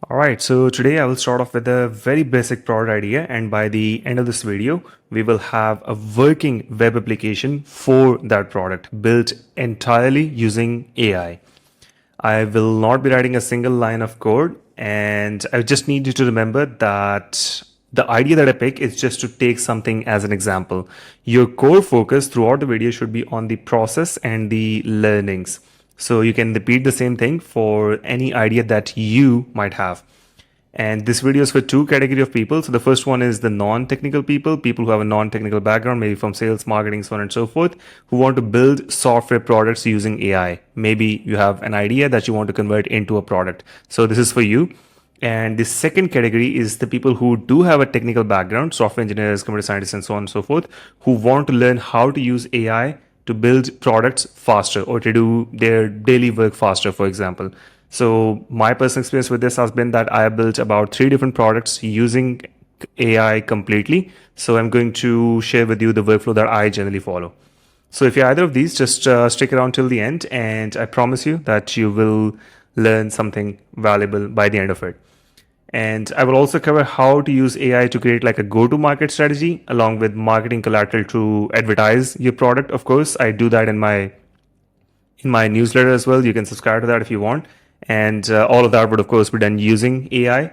All right, so today I will start off with a very basic product idea, and by the end of this video, we will have a working web application for that product built entirely using AI. I will not be writing a single line of code, and I just need you to remember that the idea that I pick is just to take something as an example. Your core focus throughout the video should be on the process and the learnings. So you can repeat the same thing for any idea that you might have. And this video is for two category of people. So the first one is the non-technical people, people who have a non-technical background, maybe from sales, marketing, so on and so forth, who want to build software products using AI. Maybe you have an idea that you want to convert into a product. So this is for you. And the second category is the people who do have a technical background, software engineers, computer scientists, and so on and so forth, who want to learn how to use AI to build products faster or to do their daily work faster, for example. So my personal experience with this has been that I have built about 3 different products using AI completely. So I'm going to share with you the workflow that I generally follow. So if you're either of these, just stick around till the end, and I promise you that you will learn something valuable by the end of it. And I will also cover how to use AI to create like a go-to-market strategy along with marketing collateral to advertise your product. Of course, I do that in my newsletter as well. You can subscribe to that if you want. And all of that would, of course, be done using AI.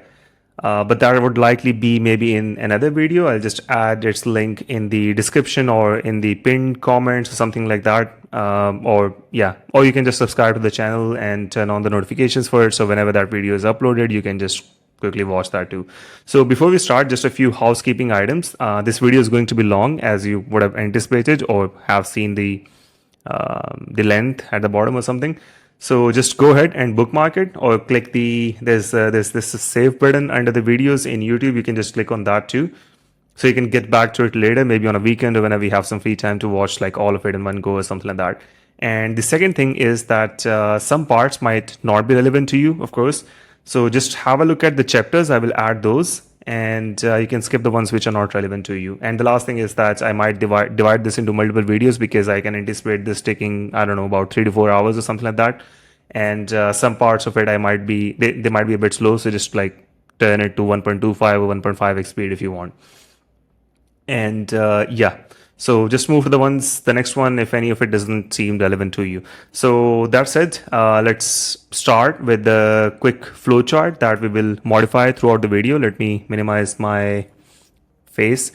But that would likely be maybe in another video. I'll just add its link in the description or in the pinned comments or something like that. Or you can just subscribe to the channel and turn on the notifications for it. So whenever that video is uploaded, you can just quickly watch that too. So before we start, just a few housekeeping items. This video is going to be long, as you would have anticipated or have seen the length at the bottom or something. So just go ahead and bookmark it, or click there's this save button under the videos in YouTube. You can just click on that too. So you can get back to it later, maybe on a weekend or whenever you have some free time to watch like all of it in one go or something like that. And the second thing is that some parts might not be relevant to you, of course. So just have a look at the chapters. I will add those, and you can skip the ones which are not relevant to you. And the last thing is that I might divide this into multiple videos because I can anticipate this taking, I don't know, about 3 to 4 hours or something like that. And some parts of it they might be a bit slow. So just like turn it to 1.25 or 1.5x speed if you want. And so just move to the next one if any of it doesn't seem relevant to you. So that said, let's start with the quick flowchart that we will modify throughout the video. Let me minimize my face,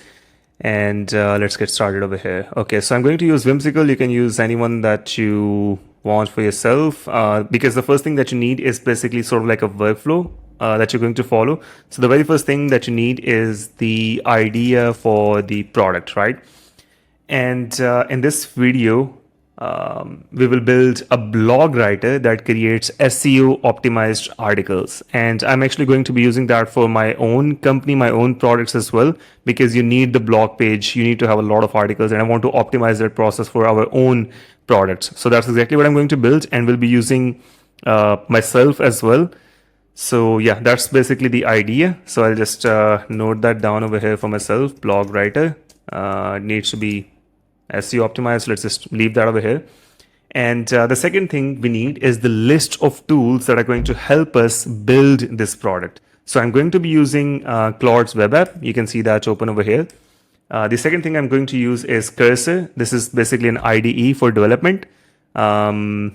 and let's get started over here. Okay, so I'm going to use Whimsical. You can use anyone that you want for yourself, because the first thing that you need is basically sort of like a workflow that you're going to follow. So the very first thing that you need is the idea for the product, right? And in this video, we will build a blog writer that creates SEO optimized articles. And I'm actually going to be using that for my own company, my own products as well, because you need the blog page, you need to have a lot of articles, and I want to optimize that process for our own products. So that's exactly what I'm going to build, and we'll be using myself as well. So yeah, that's basically the idea. So I'll just note that down over here for myself. Blog writer needs to be SEO optimized. Let's just leave that over here. And the second thing we need is the list of tools that are going to help us build this product. So I'm going to be using Claude's web app. You can see that open over here. The second thing I'm going to use is Cursor. This is basically an IDE for development. So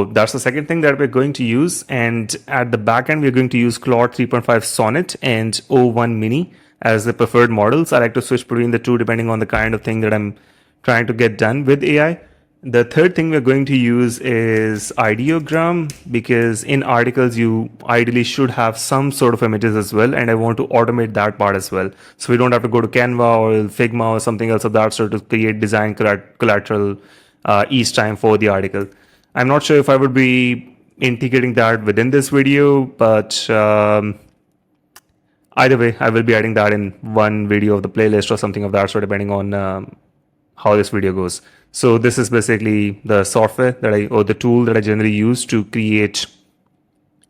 that's the second thing that we're going to use. And at the back end, we're going to use Claude 3.5 Sonnet and O1 Mini as the preferred models. I like to switch between the two depending on the kind of thing that I'm trying to get done with AI. The third thing we're going to use is ideogram, because in articles, you ideally should have some sort of images as well. And I want to automate that part as well. So we don't have to go to Canva or Figma or something else of that sort to create design collateral each time for the article. I'm not sure if I would be integrating that within this video, but either way, I will be adding that in one video of the playlist or something of that sort, depending on how this video goes. So this is basically the software or the tool that I generally use to create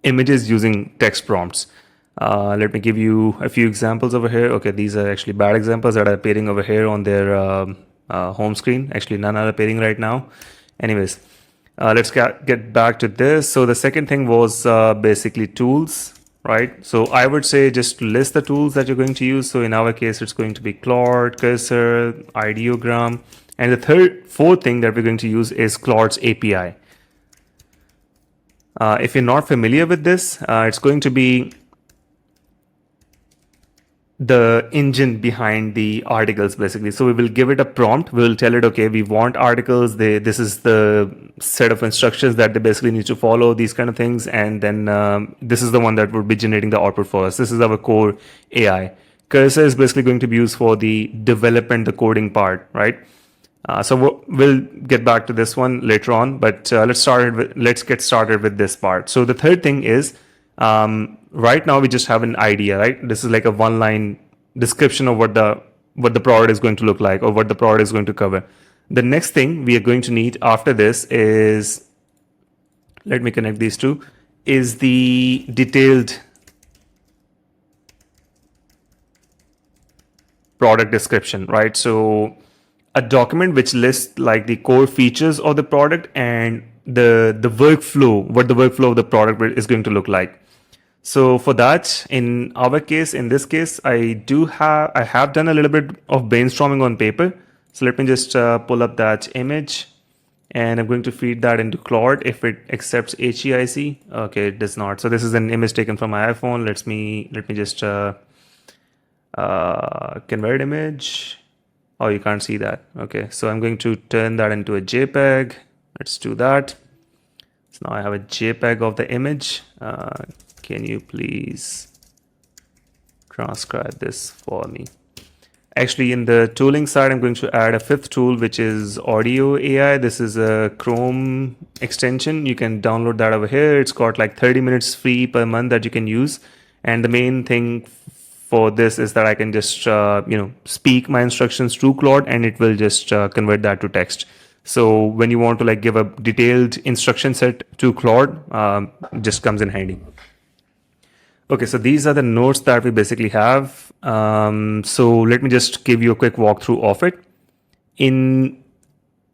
images using text prompts. Let me give you a few examples over here. Okay, these are actually bad examples that are appearing over here on their home screen. Actually, none are appearing right now. Anyways. Let's get back to this. So the second thing was basically tools, right? So I would say just list the tools that you're going to use. So in our case, it's going to be Claude, Cursor, Ideogram. And the fourth thing that we're going to use is Claude's API. If you're not familiar with this, it's going to be the engine behind the articles basically. So we will give it a prompt. We'll tell it, okay, we want articles. This is the set of instructions that they basically need to follow, these kind of things. And then this is the one that would be generating the output for us. This is our core AI. Cursor is basically going to be used for the development, the coding part, right? So we'll get back to this one later on, but let's get started with this part. So the third thing is, right now we just have an idea, right? This is like a one-line description of what the product is going to look like or what the product is going to cover. The next thing we are going to need after this is, let me connect these two, is the detailed product description, right? So a document which lists like the core features of the product and the workflow, what the workflow of the product is going to look like. So for that, in our case, in this case, I have done a little bit of brainstorming on paper. So let me just pull up that image, and I'm going to feed that into Claude if it accepts HEIC. Okay, it does not. So this is an image taken from my iPhone. Let me just convert image. Oh, you can't see that. Okay, so I'm going to turn that into a JPEG. Let's do that. So now I have a JPEG of the image. Can you please transcribe this for me? Actually, in the tooling side, I'm going to add a fifth tool, which is Audio AI. This is a Chrome extension. You can download that over here. It's got like 30 minutes free per month that you can use. And the main thing for this is that I can just speak my instructions to Claude, and it will just convert that to text. So when you want to like give a detailed instruction set to Claude, just comes in handy. Okay, so these are the notes that we basically have. So let me just give you a quick walkthrough of it. In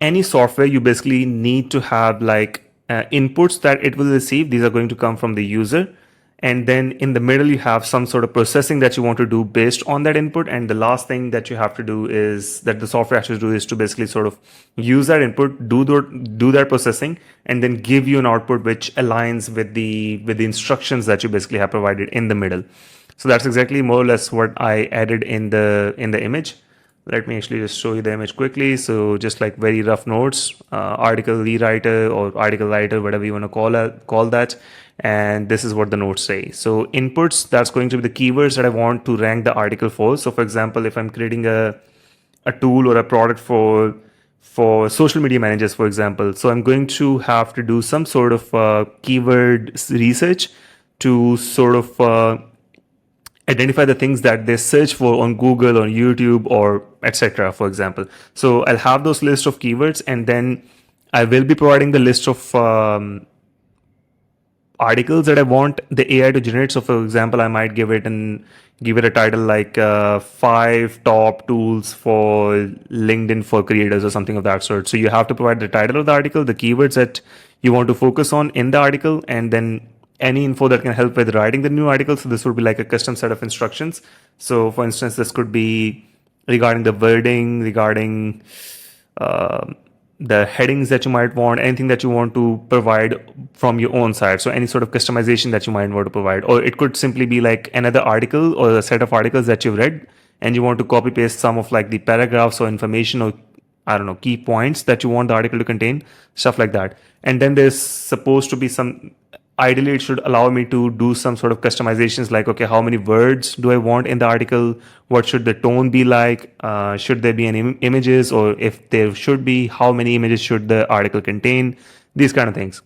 any software, you basically need to have like inputs that it will receive. These are going to come from the user. And then in the middle, you have some sort of processing that you want to do based on that input. And the last thing that you have to do is that the software has to do is to basically sort of use that input, do that processing, and then give you an output which aligns with the instructions that you basically have provided in the middle. So that's exactly more or less what I added in the image. Let me actually just show you the image quickly. So just like very rough notes, article rewriter or article writer, whatever you want to call that. And this is what the notes say. So inputs, that's going to be the keywords that I want to rank the article for. So for example, if I'm creating a tool or a product for social media managers, for example, so I'm going to have to do some sort of keyword research to sort of identify the things that they search for on Google or YouTube or etc. for example. So I'll have those list of keywords, and then I will be providing the list of articles that I want the AI to generate. So for example, I might give it a title like 5 top tools for LinkedIn for creators or something of that sort. So you have to provide the title of the article, the keywords that you want to focus on in the article, and then any info that can help with writing the new article. So this would be like a custom set of instructions. So for instance, this could be regarding the wording, regarding the headings that you might want, anything that you want to provide from your own side. So any sort of customization that you might want to provide, or it could simply be like another article or a set of articles that you've read and you want to copy paste some of like the paragraphs or information or I don't know, key points that you want the article to contain, stuff like that. And then there's supposed to be ideally it should allow me to do some sort of customizations like, okay, how many words do I want in the article? What should the tone be like? Should there be any images, or if there should be, how many images should the article contain? These kind of things.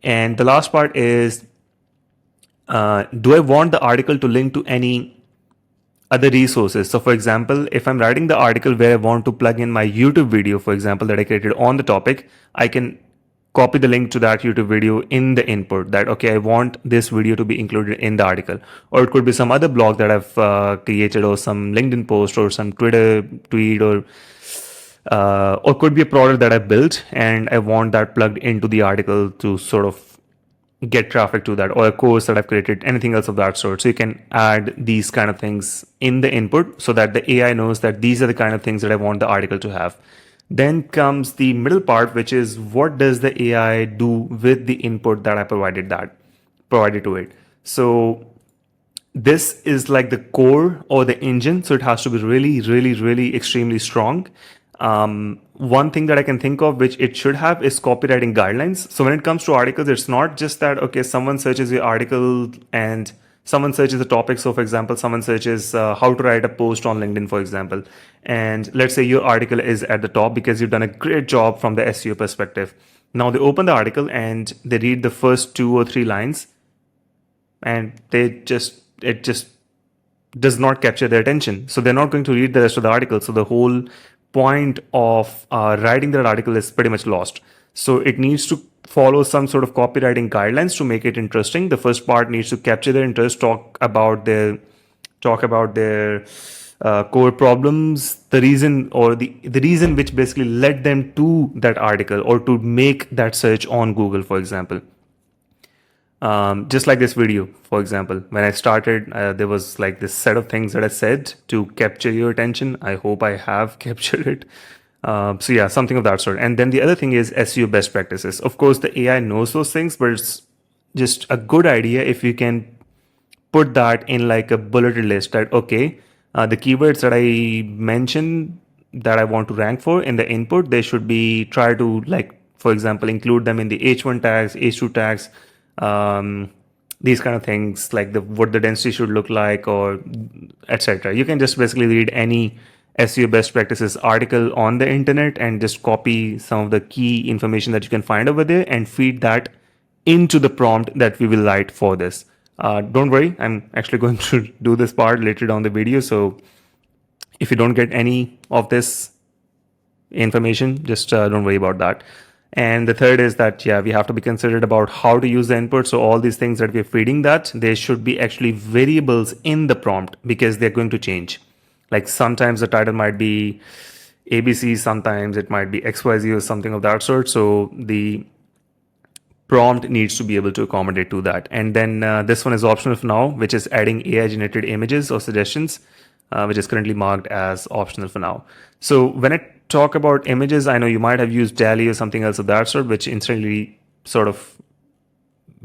And the last part is, do I want the article to link to any other resources? So for example, if I'm writing the article where I want to plug in my YouTube video, for example, that I created on the topic, I can copy the link to that YouTube video in the input that, okay, I want this video to be included in the article. Or it could be some other blog that I've created, or some LinkedIn post, or some Twitter tweet, or or could be a product that I built and I want that plugged into the article to sort of get traffic to that, or a course that I've created, anything else of that sort. So you can add these kind of things in the input so that the AI knows that these are the kind of things that I want the article to have. Then comes the middle part, which is what does the AI do with the input that I provided to it. So this is like the core or the engine, so it has to be really, really, really extremely strong. One thing that I can think of which it should have is copywriting guidelines. So when it comes to articles, it's not just that, okay, someone searches your article and someone searches the topic. So for example, someone searches how to write a post on LinkedIn, for example. And let's say your article is at the top because you've done a great job from the SEO perspective. Now they open the article and they read the first 2 or 3 lines, and it just does not capture their attention. So they're not going to read the rest of the article. So the whole point of writing that article is pretty much lost. So it needs to follow some sort of copywriting guidelines to make it interesting. The first part needs to capture their interest, talk about their core problems, the reason or the reason which basically led them to that article or to make that search on Google, for example. Just like this video, for example, when I started, there was like this set of things that I said to capture your attention. I hope I have captured it. So yeah, something of that sort. And then the other thing is SEO best practices. Of course, the AI knows those things, but it's just a good idea if you can put that in like a bulleted list that, okay, the keywords that I mentioned that I want to rank for in the input, they should be try to, like, for example, include them in the H1 tags, H2 tags, these kind of things, like what the density should look like, or etc. You can just basically read any SEO best practices article on the internet and just copy some of the key information that you can find over there and feed that into the prompt that we will write for this. Don't worry, I'm actually going to do this part later down the video. So if you don't get any of this information, just don't worry about that. And the third is that, yeah, we have to be considerate about how to use the input. So all these things that we're feeding, that there should be actually variables in the prompt because they're going to change. Like sometimes the title might be ABC, sometimes it might be XYZ or something of that sort. So the prompt needs to be able to accommodate to that. And then this one is optional for now, which is adding AI generated images or suggestions, which is currently marked as optional for now. So when I talk about images, I know you might have used DALL-E or something else of that sort, which instantly sort of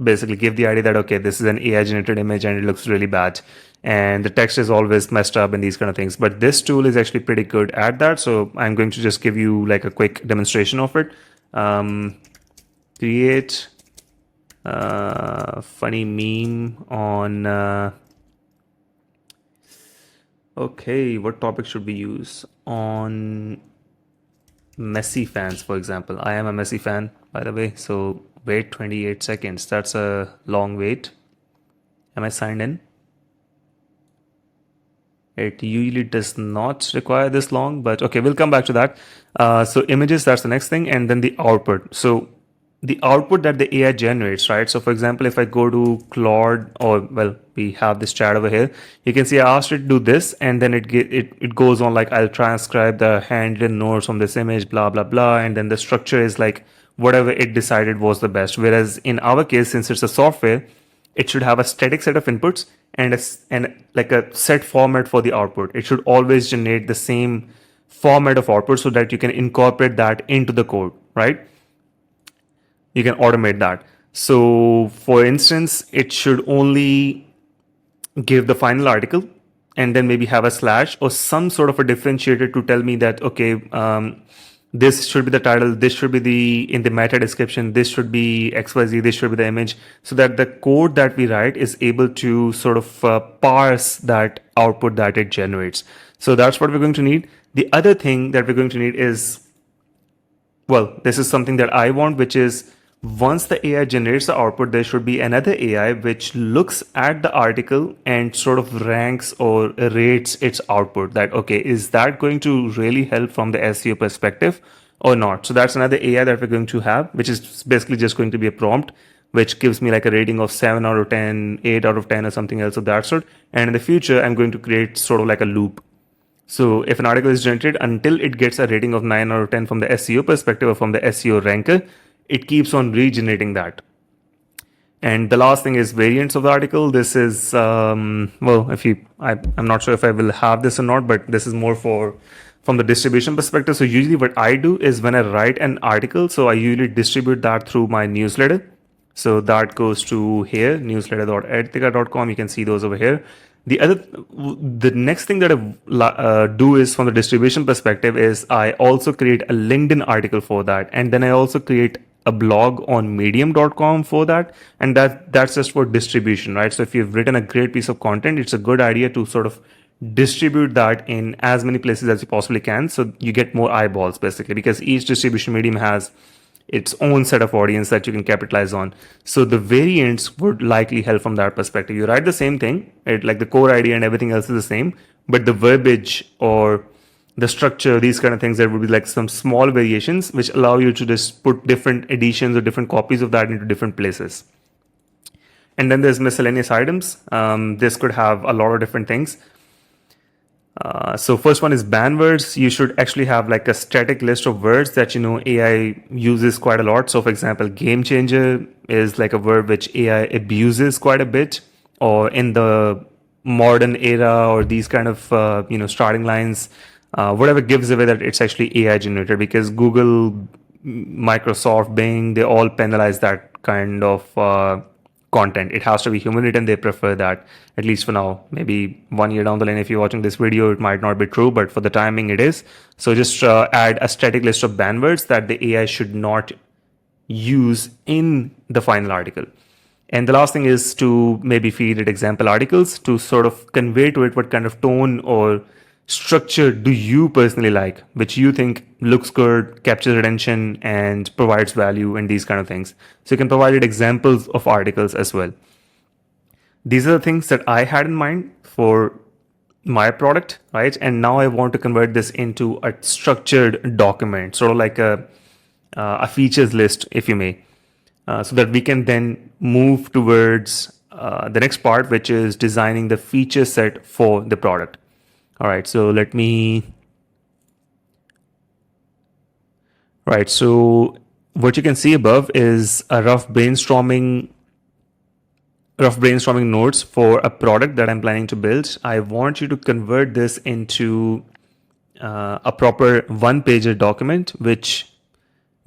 basically give the idea that, okay, this is an AI generated image and it looks really bad. And the text is always messed up and these kind of things. But this tool is actually pretty good at that. So I'm going to just give you like a quick demonstration of it. Create funny meme on okay, what topic should we use? On Messi fans, for example. I am a Messi fan, by the way, so wait 28 seconds. That's a long wait. Am I signed in? It usually does not require this long, but okay, we'll come back to that. So images, that's the next thing, and then the output. So the output that the AI generates, right? So for example, if I go to Claude, or well, we have this chat over here, you can see I asked it to do this, and then it goes on like, I'll transcribe the handwritten notes from this image, blah blah blah, and then the structure is like whatever it decided was the best. Whereas in our case, since it's a software, it should have a static set of inputs and like a set format for the output. It should always generate the same format of output so that you can incorporate that into the code, right? You can automate that. So for instance, it should only give the final article and then maybe have a slash or some sort of a differentiator to tell me that, okay, this should be the title, this should be in the meta description, this should be XYZ, this should be the image, so that the code that we write is able to sort of parse that output that it generates. So that's what we're going to need. The other thing that we're going to need is, well, this is something that I want, which is once the AI generates the output, there should be another AI which looks at the article and sort of ranks or rates its output, that, okay, is that going to really help from the SEO perspective or not? So that's another AI that we're going to have, which is basically just going to be a prompt, which gives me like a rating of 7 out of 10, 8 out of 10 or something else of that sort. And in the future, I'm going to create sort of like a loop. So if an article is generated, until it gets a rating of 9 out of 10 from the SEO perspective or from the SEO ranker, it keeps on regenerating that. And the last thing is variants of the article. This is, well, I'm not sure if I will have this or not, but this is more for from the distribution perspective. So usually what I do is when I write an article, so I usually distribute that through my newsletter. So that goes to here, newsletter.edthika.com. You can see those over here. The next thing that I do is from the distribution perspective is I also create a LinkedIn article for that, and then I also create a blog on medium.com for that, and that's just for distribution, right? So if you've written a great piece of content, it's a good idea to sort of distribute that in as many places as you possibly can, so you get more eyeballs basically, because each distribution medium has its own set of audience that you can capitalize on. So the variants would likely help from that perspective. You write the same thing, like the core idea and everything else is the same, but the verbiage or the structure, these kind of things, there would be like some small variations which allow you to just put different editions or different copies of that into different places. And then there's miscellaneous items. This could have a lot of different things. So first one is ban words. You should actually have like a static list of words that AI uses quite a lot. So for example, game changer is like a word which AI abuses quite a bit, or in the modern era or these kind of starting lines, whatever gives away that it's actually AI generated, because Google, Microsoft, Bing, they all penalize that kind of content. It has to be human written. They prefer that, at least for now. Maybe 1 year down the line, if you're watching this video, it might not be true, but for the timing, it is. So just add a static list of ban words that the AI should not use in the final article. And the last thing is to maybe feed it example articles to sort of convey to it what kind of tone or structure do you personally like, which you think looks good, captures attention, and provides value, and these kind of things. So you can provide it examples of articles as well. These are the things that I had in mind for my product, right? And now I want to convert this into a structured document, sort of like a features list, if you may, so that we can then move towards the next part, which is designing the feature set for the product. All right, so let me. Right, so what you can see above is a rough brainstorming notes for a product that I'm planning to build. I want you to convert this into a proper one-pager document which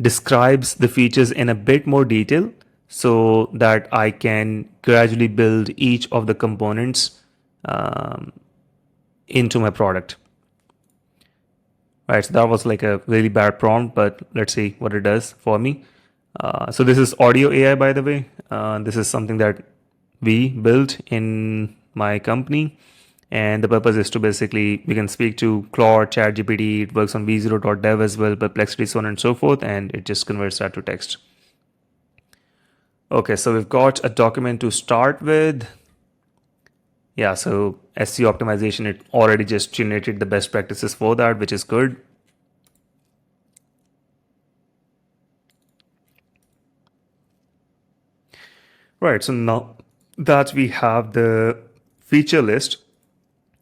describes the features in a bit more detail, so that I can gradually build each of the components into my product. Right, so that was like a really bad prompt, but let's see what it does for me. So this is audio AI, by the way. This is something that we built in my company, and the purpose is to basically, we can speak to Claude, ChatGPT. It works on v0.dev as well, Perplexity, so on and so forth, and it just converts that to text. Okay, so we've got a document to start with. Yeah, so SEO optimization, it already just generated the best practices for that, which is good. Right, so now that we have the feature list,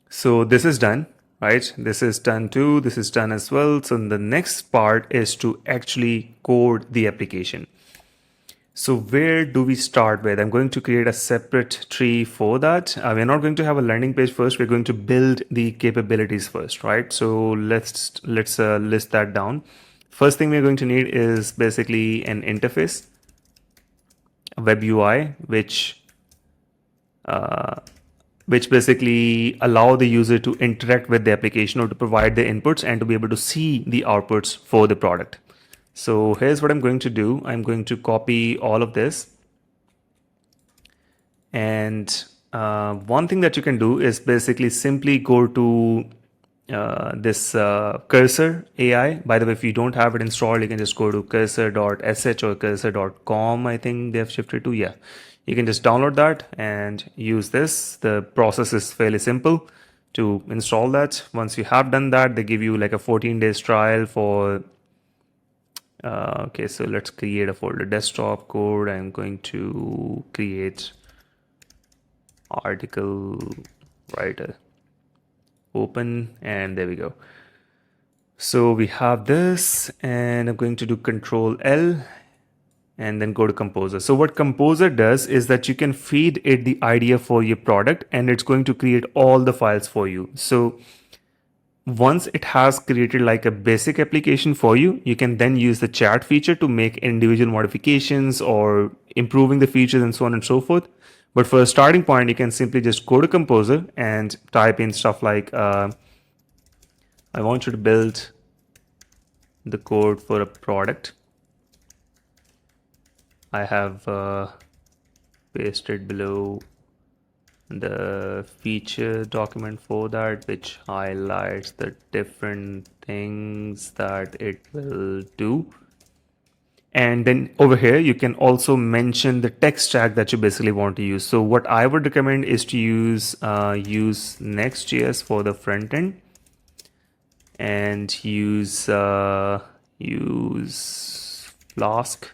so this is done, right? This is done too, this is done as well. So the next part is to actually code the application. So where do we start with? I'm going to create a separate tree for that. We're not going to have a landing page first. We're going to build the capabilities first, right? So let's list that down. First thing we're going to need is basically an interface, a web UI, which basically allow the user to interact with the application or to provide the inputs and to be able to see the outputs for the product. So here's what I'm going to do. I'm going to copy all of this. And one thing that you can do is basically simply go to this cursor AI. By the way, if you don't have it installed, you can just go to cursor.sh or cursor.com. I think they've shifted to, yeah. You can just download that and use this. The process is fairly simple to install that. Once you have done that, they give you like a 14 days trial for okay, so let's create a folder, desktop code. I'm going to create article writer. open, and there we go. So we have this, and I'm going to do Control L and then go to Composer. So what Composer does is that you can feed it the idea for your product, and it's going to create all the files for you. So once it has created like a basic application for you, you can then use the chat feature to make individual modifications or improving the features and so on and so forth. But for a starting point, you can simply just go to Composer and type in stuff like, I want you to build the code for a product. I have pasted below the feature document for that, which highlights the different things that it will do. And then over here, you can also mention the tech stack that you basically want to use. So what I would recommend is to use Next.js for the front end, and use Flask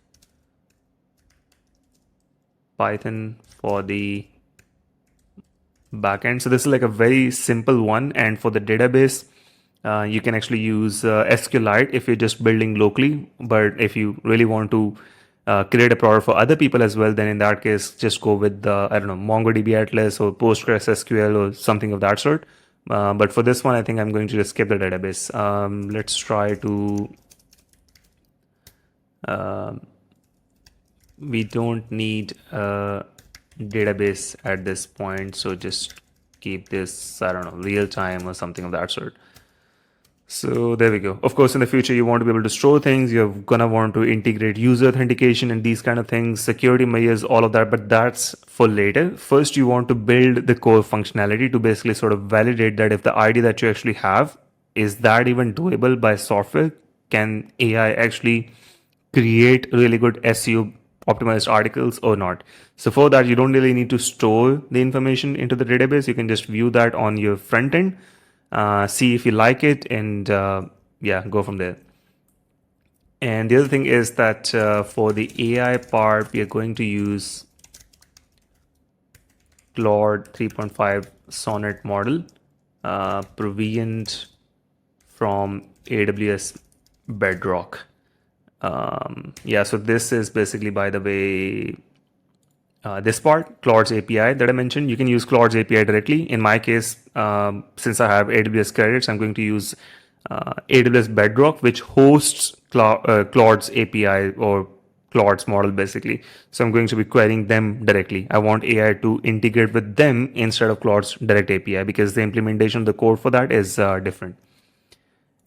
Python for the backend. So this is like a very simple one. And for the database, you can actually use SQLite if you're just building locally. But if you really want to create a product for other people as well, then in that case, just go with the, I don't know, MongoDB Atlas or PostgreSQL or something of that sort. But for this one, I think I'm going to just skip the database. Let's try to, we don't need a database at this point. So just keep this, I don't know, real time or something of that sort. So there we go. Of course, in the future, you want to be able to store things. You're going to want to integrate user authentication and these kind of things, security measures, all of that. But that's for later. First, you want to build the core functionality to basically sort of validate that if the ID that you actually have, is that even doable by software? Can AI actually create really good SEO optimized articles or not? So for that, you don't really need to store the information into the database. You can just view that on your front end. See if you like it, and yeah, go from there. And the other thing is that for the AI part, we are going to use Claude 3.5 Sonnet model, provisioned from AWS Bedrock. Yeah, so this is basically, by the way, this part, Claude's API that I mentioned. You can use Claude's API directly. In my case, since I have AWS credits, I'm going to use AWS Bedrock, which hosts Claude's API or Claude's model basically. So I'm going to be querying them directly. I want AI to integrate with them instead of Claude's direct API because the implementation of the code for that is different.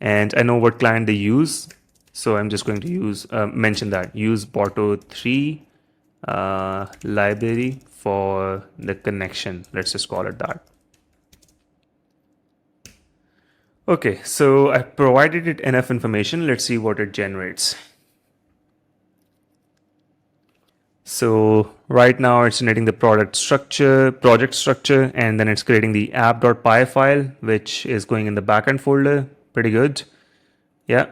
And I know what client they use. So I'm just going to use mention that. Use Porto3 library for the connection. Let's just call it that. Okay, so I provided it enough information. Let's see what it generates. So right now it's generating the project structure, and then it's creating the app.py file, which is going in the backend folder. Pretty good. Yeah,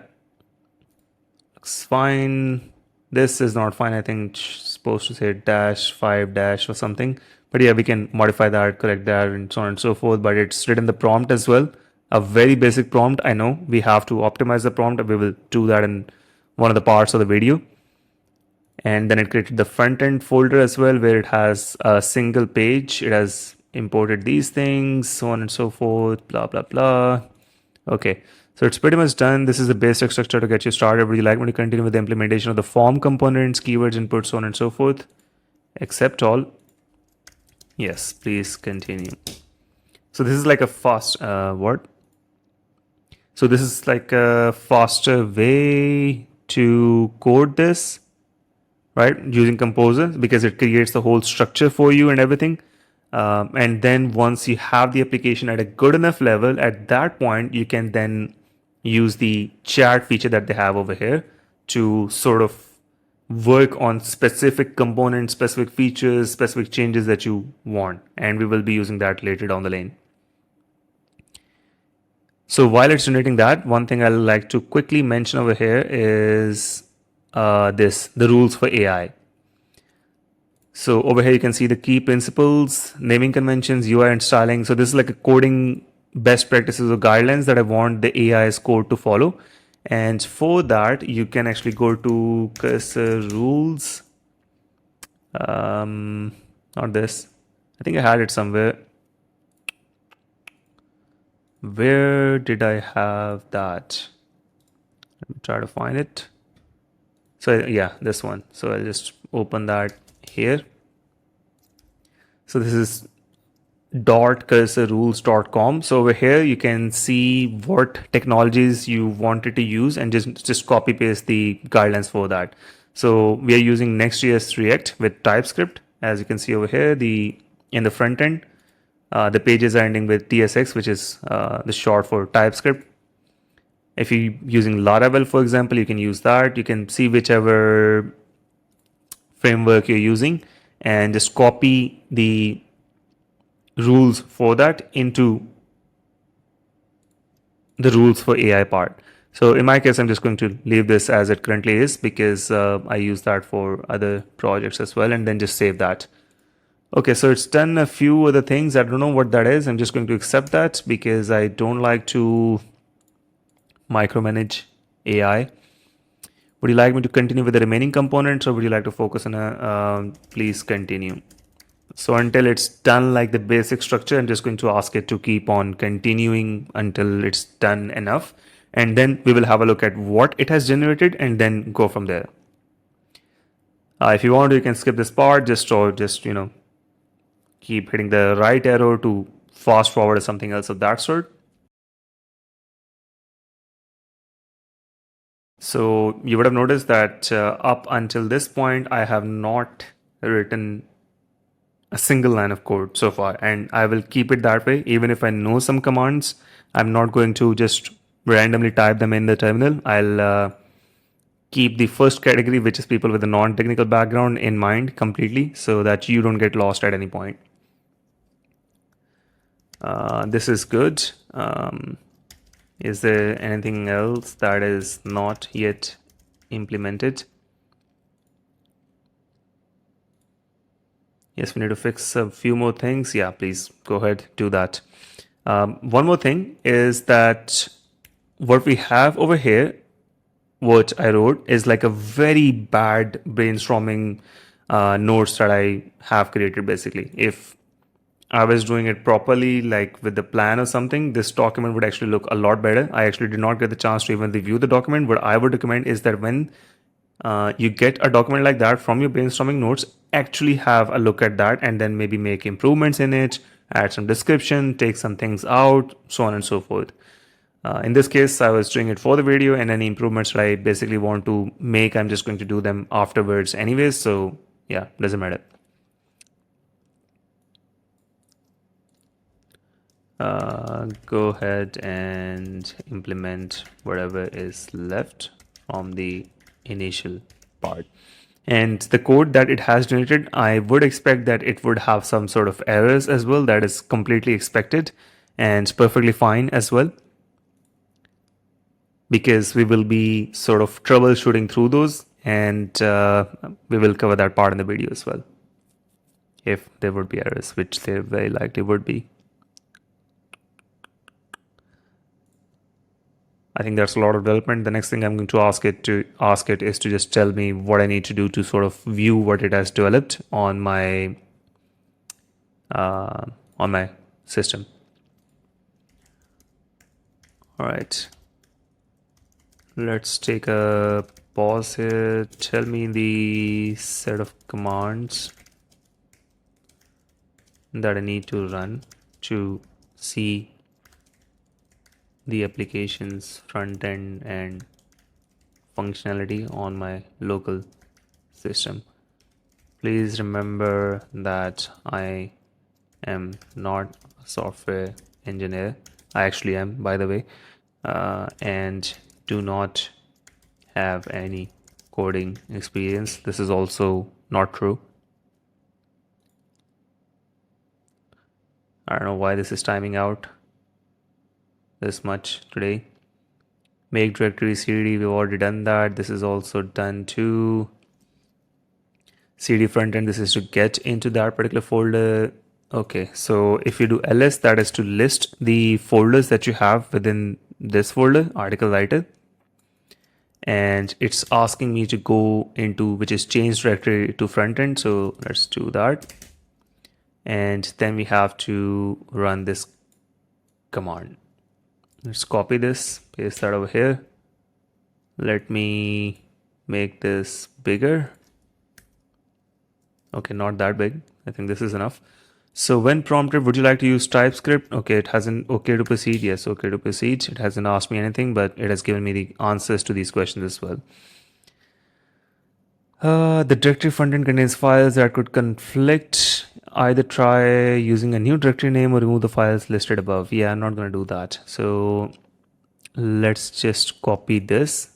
looks fine. This is not fine. I think it's supposed to say -5- or something. But yeah, we can modify that, correct that, and so on and so forth. But it's written the prompt as well. A very basic prompt. I know we have to optimize the prompt. We will do that in one of the parts of the video. And then it created the front end folder as well, where it has a single page. It has imported these things, so on and so forth, blah, blah, blah. Okay, so it's pretty much done. This is the basic structure to get you started. Would you like me to continue with the implementation of the form components, keywords, inputs, so on and so forth? Accept all. Yes, please continue. So this is like a fast, what? So this is like a faster way to code this, right? Using Composer, because it creates the whole structure for you and everything. And then once you have the application at a good enough level, at that point, you can then use the chat feature that they have over here to sort of work on specific components, specific features, specific changes that you want. And we will be using that later down the lane. So while it's generating that, one thing I'd like to quickly mention over here is the rules for AI. So over here, you can see the key principles, naming conventions, UI and styling. So this is like a coding best practices or guidelines that I want the AI's code to follow. And for that, you can actually go to cursor rules. Not this. I think I had it somewhere. Where did I have that? Let me try to find it. So yeah, this one. So I'll just open that here. So this is .cursorrules.com. So over here you can see what technologies you wanted to use and just copy paste the guidelines for that. So we are using Next.js React with TypeScript. As you can see over here, in the front end, the pages are ending with TSX, which is the short for TypeScript. If you're using Laravel, for example, you can use that. You can see whichever framework you're using and just copy the rules for that into the rules for AI part. So in my case, I'm just going to leave this as it currently is because I use that for other projects as well, and then just save that. Okay, so it's done a few other things. I don't know what that is. I'm just going to accept that because I don't like to micromanage AI. Would you like me to continue with the remaining components, or would you like to focus on please continue? So until it's done like the basic structure, I'm just going to ask it to keep on continuing until it's done enough. And then we will have a look at what it has generated and then go from there. If you want, you can skip this part just keep hitting the right arrow to fast forward or something else of that sort. So you would have noticed that up until this point, I have not written a single line of code so far, and I will keep it that way. Even if I know some commands, I'm not going to just randomly type them in the terminal. I'll keep the first category, which is people with a non-technical background, in mind completely so that you don't get lost at any point. This is good. Is there anything else that is not yet implemented? Yes, we need to fix a few more things. Yeah, please go ahead, do that. One more thing is that what we have over here, what I wrote, is like a very bad brainstorming notes that I have created basically. If I was doing it properly, like with the plan or something, this document would actually look a lot better. I actually did not get the chance to even review the document. What I would recommend is that when you get a document like that from your brainstorming notes, actually have a look at that and then maybe make improvements in it, add some description, take some things out, so on and so forth. In this case, I was doing it for the video, and any improvements that I basically want to make, I'm just going to do them afterwards anyways. So yeah, doesn't matter. Go ahead and implement whatever is left from the initial part. And the code that it has generated, I would expect that it would have some sort of errors as well. That is completely expected and perfectly fine as well, because we will be sort of troubleshooting through those, and we will cover that part in the video as well if there would be errors, which there very likely would be. I think that's a lot of development. The next thing I'm going to ask it is to just tell me what I need to do to sort of view what it has developed on my system. All right, let's take a pause here. Tell me the set of commands that I need to run to see the application's front end and functionality on my local system. Please remember that I am not a software engineer. I actually am, by the way, and do not have any coding experience. This is also not true. I don't know why this is timing out this much today. Make directory cd, we've already done that. This is also done too. cd frontend, this is to get into that particular folder. Okay, so if you do ls, that is to list the folders that you have within this folder, article writer. And it's asking me to go into which is change directory to front end. So let's do that. And then we have to run this command. Let's copy this, paste that over here. Let me make this bigger. Okay, not that big. I think this is enough. So when prompted, would you like to use TypeScript? Okay, it hasn't. Okay to proceed. Yes, okay to proceed. It hasn't asked me anything, but it has given me the answers to these questions as well. The directory frontend contains files that could conflict. Either try using a new directory name or remove the files listed above. Yeah, I'm not going to do that. So let's just copy this.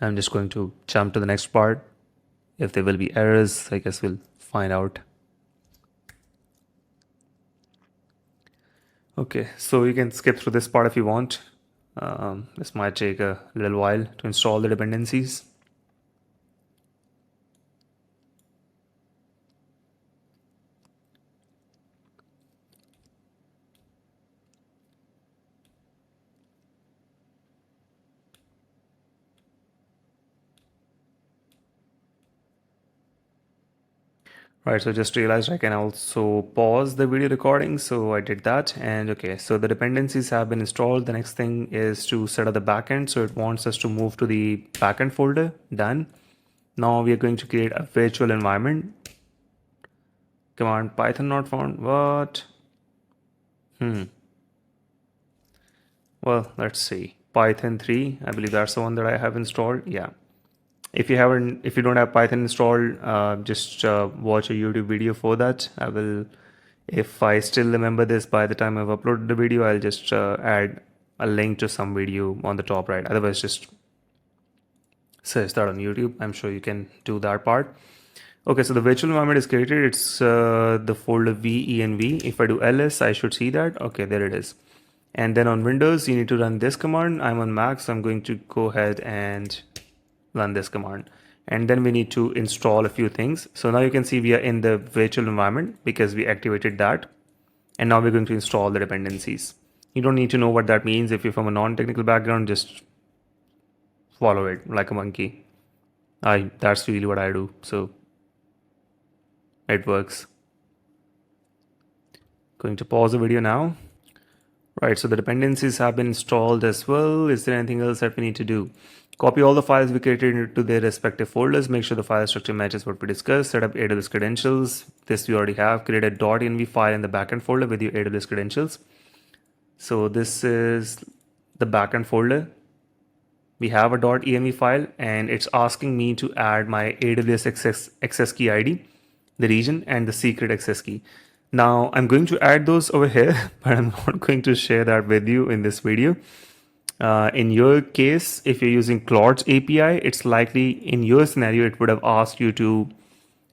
I'm just going to jump to the next part. If there will be errors, I guess we'll find out. Okay, so you can skip through this part if you want. This might take a little while to install the dependencies. Right, so just realized I can also pause the video recording, so I did that. And okay, so the dependencies have been installed. The next thing is to set up the backend. So it wants us to move to the backend folder. Done. Now we are going to create a virtual environment. Command Python not found. What? Well, let's see. Python 3, I believe that's the one that I have installed. Yeah. If you don't have Python installed, just watch a YouTube video for that. If I still remember this by the time I've uploaded the video, I'll just add a link to some video on the top right. Otherwise, just search that on YouTube. I'm sure you can do that part. Okay, so the virtual environment is created. It's the folder venv. If I do ls, I should see that. Okay, there it is. And then on Windows, you need to run this command. I'm on Mac, so I'm going to go ahead and run this command. And then we need to install a few things. So now you can see we are in the virtual environment because we activated that. And now we're going to install the dependencies. You don't need to know what that means. If you're from a non-technical background, just follow it like a monkey. That's really what I do. So it works. Going to pause the video now. Right, so the dependencies have been installed as well. Is there anything else that we need to do? Copy all the files we created into their respective folders. Make sure the file structure matches what we discussed. Set up AWS credentials. This we already have. Create a .env file in the backend folder with your AWS credentials. So this is the backend folder. We have a .env file and it's asking me to add my AWS access key ID, the region, and the secret access key. Now I'm going to add those over here, but I'm not going to share that with you in this video. In your case, if you're using Claude's API, it's likely in your scenario, it would have asked you to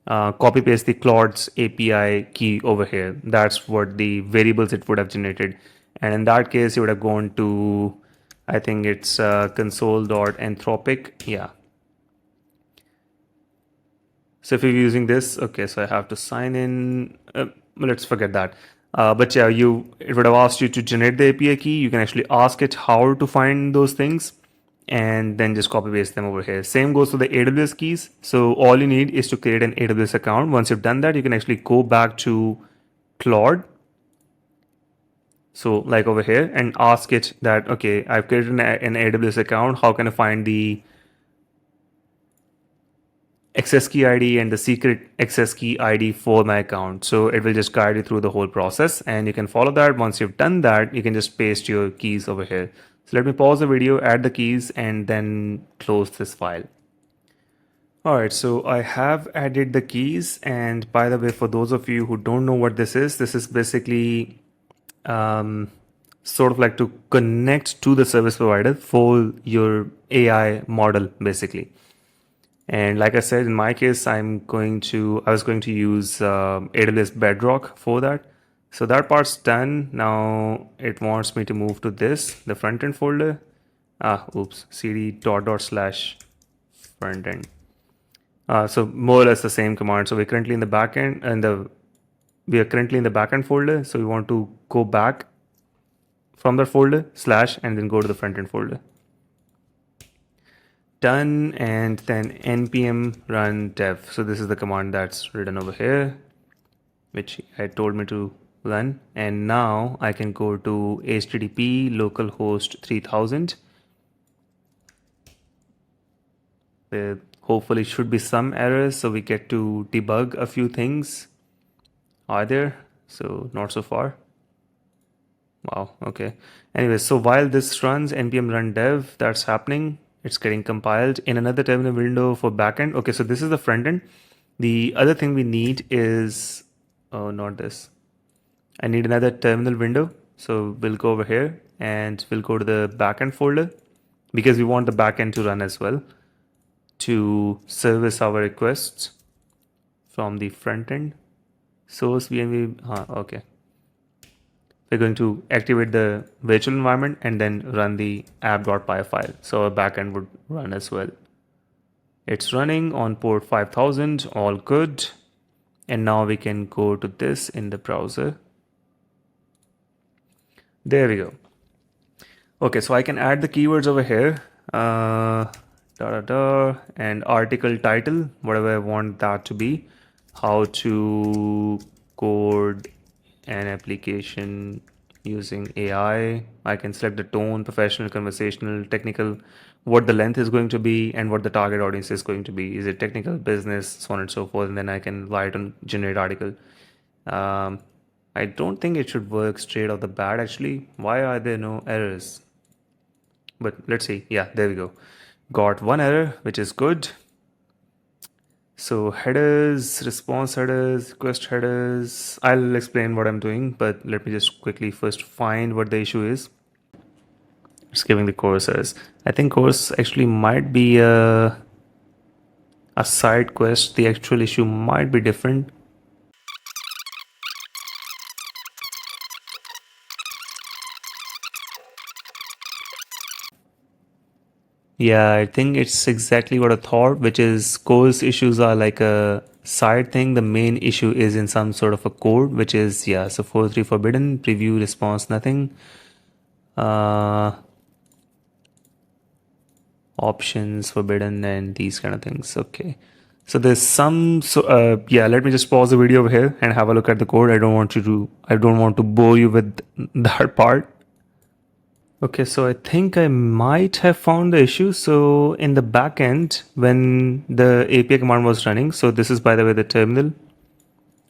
copy paste the Claude's API key over here. That's what the variables it would have generated. And in that case, you would have gone to, I think it's console.anthropic. Yeah. So if you're using this, okay, so I have to sign in. Let's forget that. But yeah, it would have asked you to generate the API key. You can actually ask it how to find those things and then just copy paste them over here. Same goes for the AWS keys. So all you need is to create an AWS account. Once you've done that, you can actually go back to Claude. So like over here and ask it that, okay, I've created an AWS account. How can I find the access key ID and the secret access key ID for my account? So it will just guide you through the whole process and you can follow that. Once you've done that, you can just paste your keys over here. So let me pause the video, add the keys, and then close this file. All right, so I have added the keys. And by the way, for those of you who don't know what this is basically sort of like to connect to the service provider for your AI model, basically. And like I said, in my case, I was going to use AWS Bedrock for that. So that part's done. Now it wants me to move to the front end folder. Oops, cd // front end. So more or less the same command. So we're currently in the backend and we are currently in the backend folder. So we want to go back from that folder / and then go to the front end folder. Done, and then npm run dev. So this is the command that's written over here, which it told me to run. And now I can go to http localhost 3000. There hopefully should be some errors, so we get to debug a few things. Are there? So not so far. Wow, okay. Anyway, so while this runs npm run dev, that's happening. It's getting compiled in another terminal window for backend. Okay, so this is the front end. The other thing we need is, oh, not this. I need another terminal window. So we'll go over here and we'll go to the backend folder because we want the backend to run as well to service our requests from the front end. Source VMV, okay. We're going to activate the virtual environment and then run the app.py file. So our backend would run as well. It's running on port 5000, all good. And now we can go to this in the browser. There we go. Okay, so I can add the keywords over here. And article title, whatever I want that to be. How to code an application using AI. I can select the tone, professional, conversational, technical, what the length is going to be, and what the target audience is going to be. Is it technical, business, so on and so forth. And then I can write on generate article. I don't think it should work straight off the bat actually. Why are there no errors? But let's see. Yeah, there we go. Got one error, which is good. So headers, response headers, request headers. I'll explain what I'm doing, but let me just quickly first find what the issue is. It's giving the course errors. I think course actually might be a side quest. The actual issue might be different. Yeah, I think it's exactly what I thought, which is course issues are like a side thing. The main issue is in some sort of a code, which is, yeah, so 4.3 forbidden, preview, response, nothing. Options forbidden and these kind of things. Okay. So there's some, yeah, let me just pause the video over here and have a look at the code. I don't want to bore you with that part. Okay, so I think I might have found the issue. So in the backend, when the API command was running, so this is by the way the terminal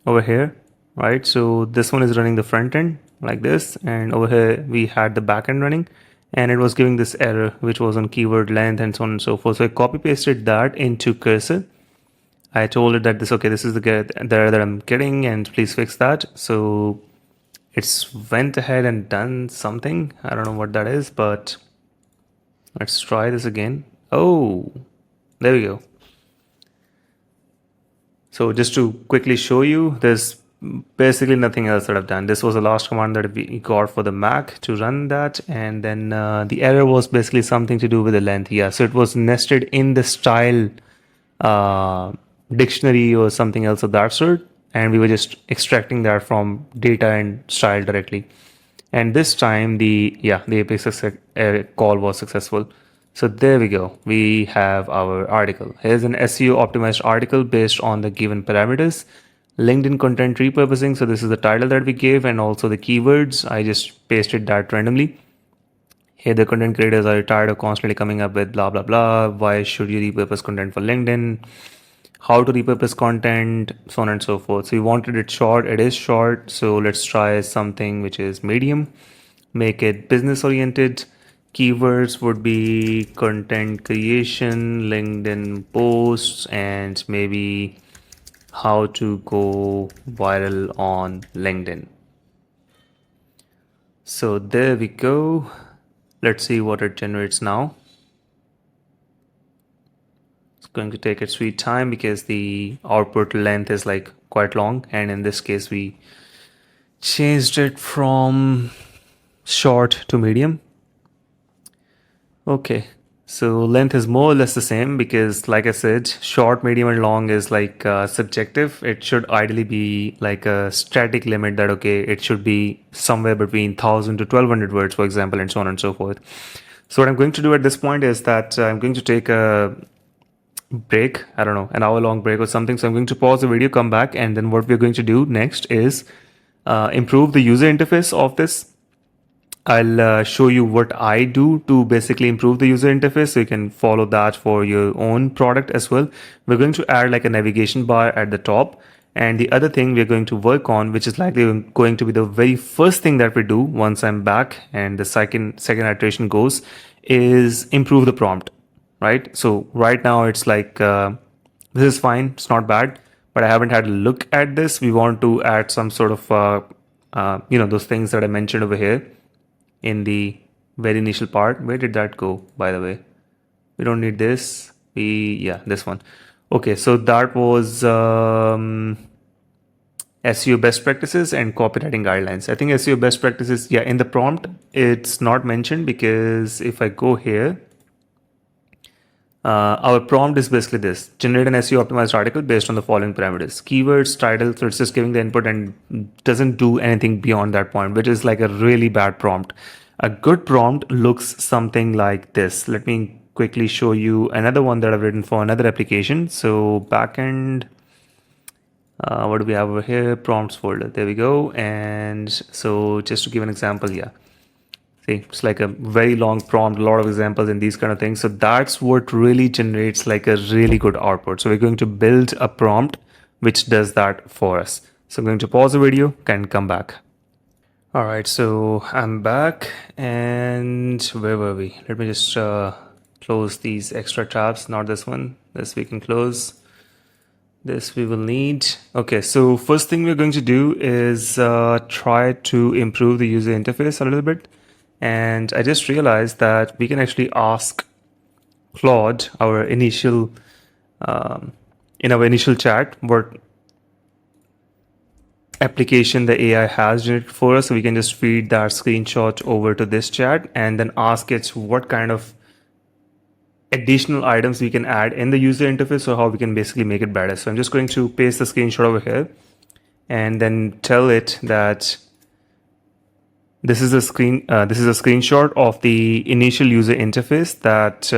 over here, right? So this one is running the front end like this, and over here we had the backend running, and it was giving this error which was on keyword length and so on and so forth. So I copy pasted that into cursor. I told it that this is the error that I'm getting, and please fix that. So it's went ahead and done something. I don't know what that is, but let's try this again. Oh, there we go. So just to quickly show you, there's basically nothing else that I've done. This was the last command that we got for the Mac to run that. And then the error was basically something to do with the length. Yeah, so it was nested in the style dictionary or something else of that sort. And we were just extracting that from data and style directly. And this time the Apex call was successful. So there we go. We have our article. Here's an SEO optimized article based on the given parameters. LinkedIn content repurposing. So this is the title that we gave and also the keywords. I just pasted that randomly. Here the content creators are tired of constantly coming up with blah, blah, blah. Why should you repurpose content for LinkedIn? How to repurpose content, so on and so forth. So we wanted it short. It is short. So let's try something which is medium. Make it business oriented. Keywords would be content creation, LinkedIn posts, and maybe how to go viral on LinkedIn. So there we go. Let's see what it generates now. It's going to take its sweet time because the output length is like quite long, and in this case we changed it from short to medium. Okay, So length is more or less the same because, like I said, short, medium, and long is like subjective. It should ideally be like a static limit that, okay, it should be somewhere between 1000 to 1200 words, for example, and so on and so forth. So what I'm going to do at this point is that I'm going to take a break, I don't know, an hour long break or something. So I'm going to pause the video, come back, and then what we're going to do next is improve the user interface of this. I'll show you what I do to basically improve the user interface so you can follow that for your own product as well. We're going to add like a navigation bar at the top. And the other thing we're going to work on, which is likely going to be the very first thing that we do once I'm back and the second iteration goes, is improve the prompt, right? So right now it's like, this is fine, it's not bad, but I haven't had a look at this. We want to add some sort of, those things that I mentioned over here in the very initial part. Where did that go, by the way? We don't need this. This one. Okay, so that was SEO best practices and copywriting guidelines. I think SEO best practices, in the prompt, it's not mentioned because if I go here, our prompt is basically this: generate an SEO optimized article based on the following parameters: keywords, title. So it's just giving the input and doesn't do anything beyond that point, which is like a really bad prompt. A good prompt looks something like this. Let me quickly show you another one that I've written for another application. So backend, what do we have over here? Prompts folder. There we go. And so just to give an example, see, it's like a very long prompt, a lot of examples and these kind of things. So that's what really generates like a really good output. So we're going to build a prompt which does that for us. So I'm going to pause the video and come back. All right, so I'm back, and where were we? Let me just close these extra tabs, not this one. This we can close. This we will need. Okay, so first thing we're going to do is try to improve the user interface a little bit. And I just realized that we can actually ask Claude, our initial, in our initial chat, what application the AI has generated for us. So we can just feed that screenshot over to this chat and then ask it what kind of additional items we can add in the user interface, or how we can basically make it better. So I'm just going to paste the screenshot over here and then tell it that this is a screenshot of the initial user interface that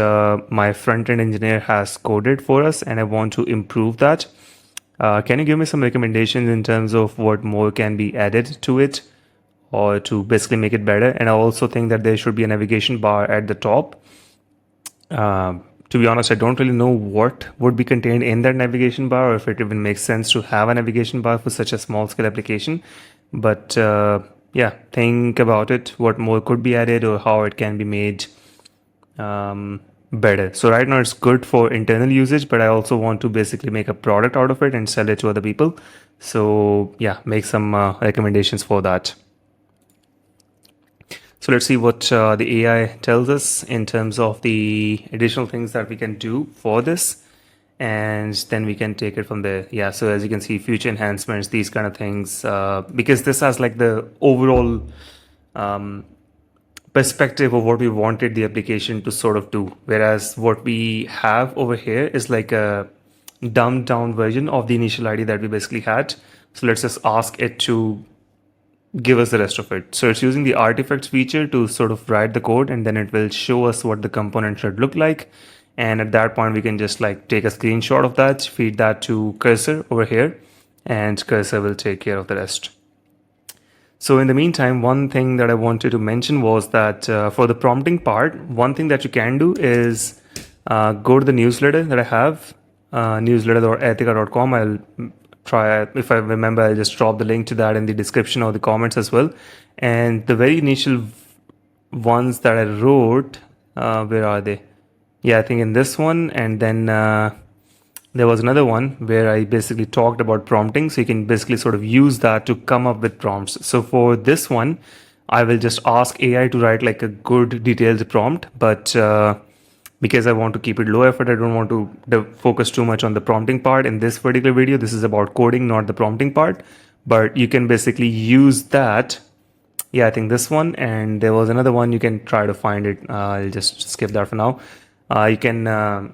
my front-end engineer has coded for us, and I want to improve that. Can you give me some recommendations in terms of what more can be added to it, or to basically make it better? And I also think that there should be a navigation bar at the top. To be honest, I don't really know what would be contained in that navigation bar, or if it even makes sense to have a navigation bar for such a small scale application. But think about it, what more could be added or how it can be made better. So right now it's good for internal usage, but I also want to basically make a product out of it and sell it to other people. So make some recommendations for that. So let's see what the AI tells us in terms of the additional things that we can do for this, and then we can take it from there. So as you can see, future enhancements, these kind of things, because this has like the overall perspective of what we wanted the application to sort of do, whereas what we have over here is like a dumbed down version of the initial idea that we basically had. So let's just ask it to give us the rest of it. So it's using the artifacts feature to sort of write the code, and then it will show us what the component should look like. And at that point, we can just like take a screenshot of that, feed that to Cursor over here, and Cursor will take care of the rest. So in the meantime, one thing that I wanted to mention was that for the prompting part, one thing that you can do is go to the newsletter that I have, newsletter.ethica.com. I'll try, if I remember, I'll just drop the link to that in the description or the comments as well. And the very initial ones that I wrote, where are they? I think in this one, and then there was another one where I basically talked about prompting. So you can basically sort of use that to come up with prompts. So for this one, I will just ask AI to write like a good detailed prompt, but because I want to keep it low effort, I don't want to focus too much on the prompting part. In this particular video, this is about coding, not the prompting part, but you can basically use that. I think this one, and there was another one, you can try to find it. I'll just skip that for now. You can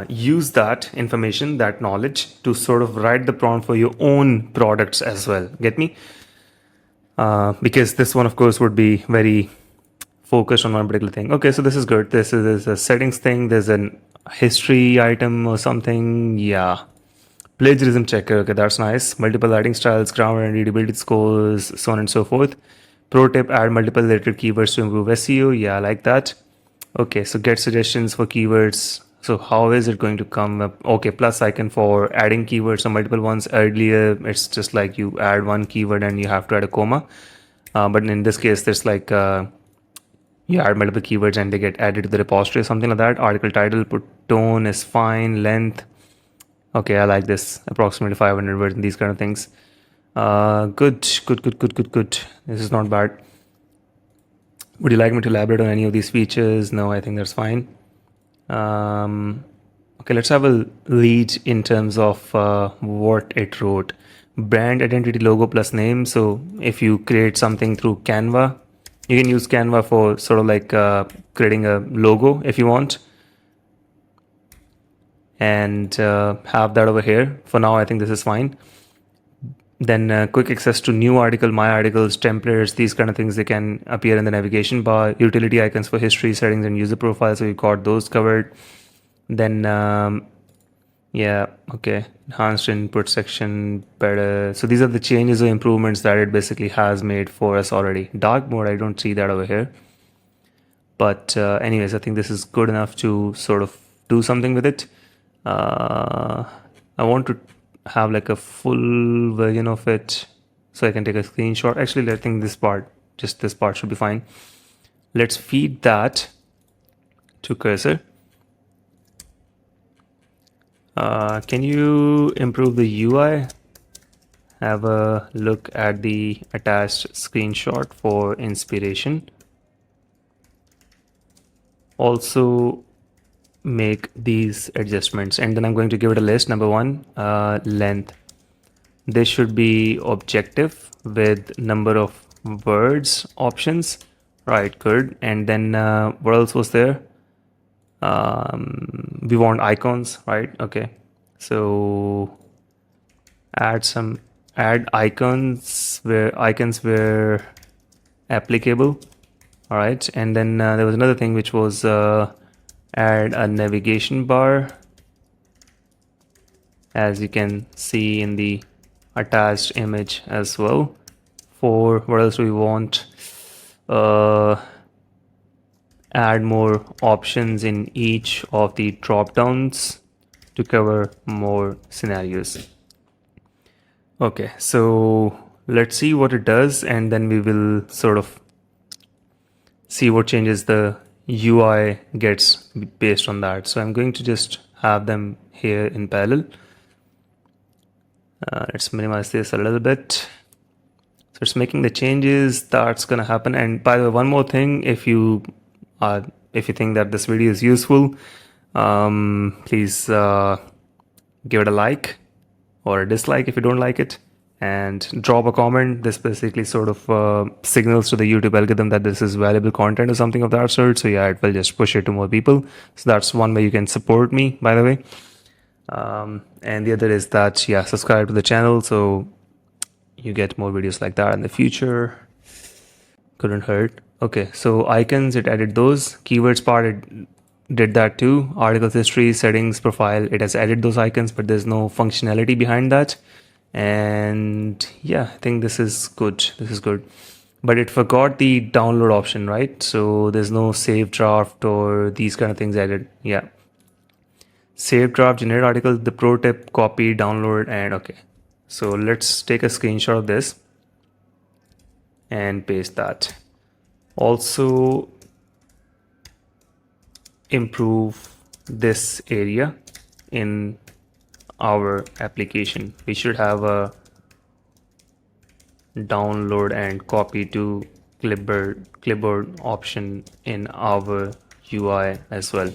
use that information, that knowledge, to sort of write the prompt for your own products as well. Get me? Because this one, of course, would be very focused on one particular thing. Okay, so this is good. This is a settings thing. There's an history item or something. Yeah. Plagiarism checker. Okay, that's nice. Multiple writing styles, grammar and readability scores, so on and so forth. Pro tip, add multiple related keywords to improve SEO. Yeah, I like that. Okay, so get suggestions for keywords. So how is it going to come up? Okay, plus icon for adding keywords or multiple ones. Earlier, it's just like you add one keyword and you have to add a comma. But in this case, there's like you add multiple keywords and they get added to the repository or something like that. Article title, put tone is fine, length. Okay, I like this. Approximately 500 words and these kind of things. Good. This is not bad. Would you like me to elaborate on any of these features? No, I think that's fine. Okay, let's have a lead in terms of what it wrote. Brand identity logo plus name. So if you create something through Canva, you can use Canva for sort of like creating a logo if you want. And have that over here. For now, I think this is fine. Then quick access to new article, my articles, templates, these kind of things, they can appear in the navigation bar. Utility icons for history, settings, and user profile. So you got those covered. Then, yeah, okay. Enhanced input section, better. So these are the changes or improvements that it basically has made for us already. Dark mode, I don't see that over here. But anyways, I think this is good enough to sort of do something with it. I want to have like a full version of it so I can take a screenshot. Actually, I think just this part should be fine. Let's feed that to cursor. Can you improve the UI? Have a look at the attached screenshot for inspiration. Also make these adjustments, and then I'm going to give it a list. Number one, length. This should be objective with number of words options. Right, good. And then what else was there? We want icons, right? Okay. So add icons where applicable. All right. And then there was another thing which was add a navigation bar, as you can see in the attached image as well. For what else do we want? Add more options in each of the drop downs to cover more scenarios. Okay, so let's see what it does, and then we will sort of see what changes the UI gets based on that. So I'm going to just have them here in parallel. Let's minimize this a little bit. So it's making the changes that's going to happen. And by the way, one more thing, if you think that this video is useful, please give it a like or a dislike if you don't like it, and drop a comment. This basically sort of signals to the YouTube algorithm that this is valuable content or something of that sort. So yeah, it will just push it to more people. So that's one way you can support me, by the way. And the other is that, yeah, subscribe to the channel so you get more videos like that in the future. Couldn't hurt. Okay, so icons, it added those. Keywords part, it did that too. Articles history, settings, profile, it has added those icons, but there's no functionality behind that. And yeah, I think this is good. This is good. But it forgot the download option, right? So there's no save draft or these kind of things added. Yeah. Save draft, generate article, the pro tip, copy, download, and okay. So let's take a screenshot of this and paste that. Also improve this area in our application. We should have a download and copy to clipboard option in our UI as well.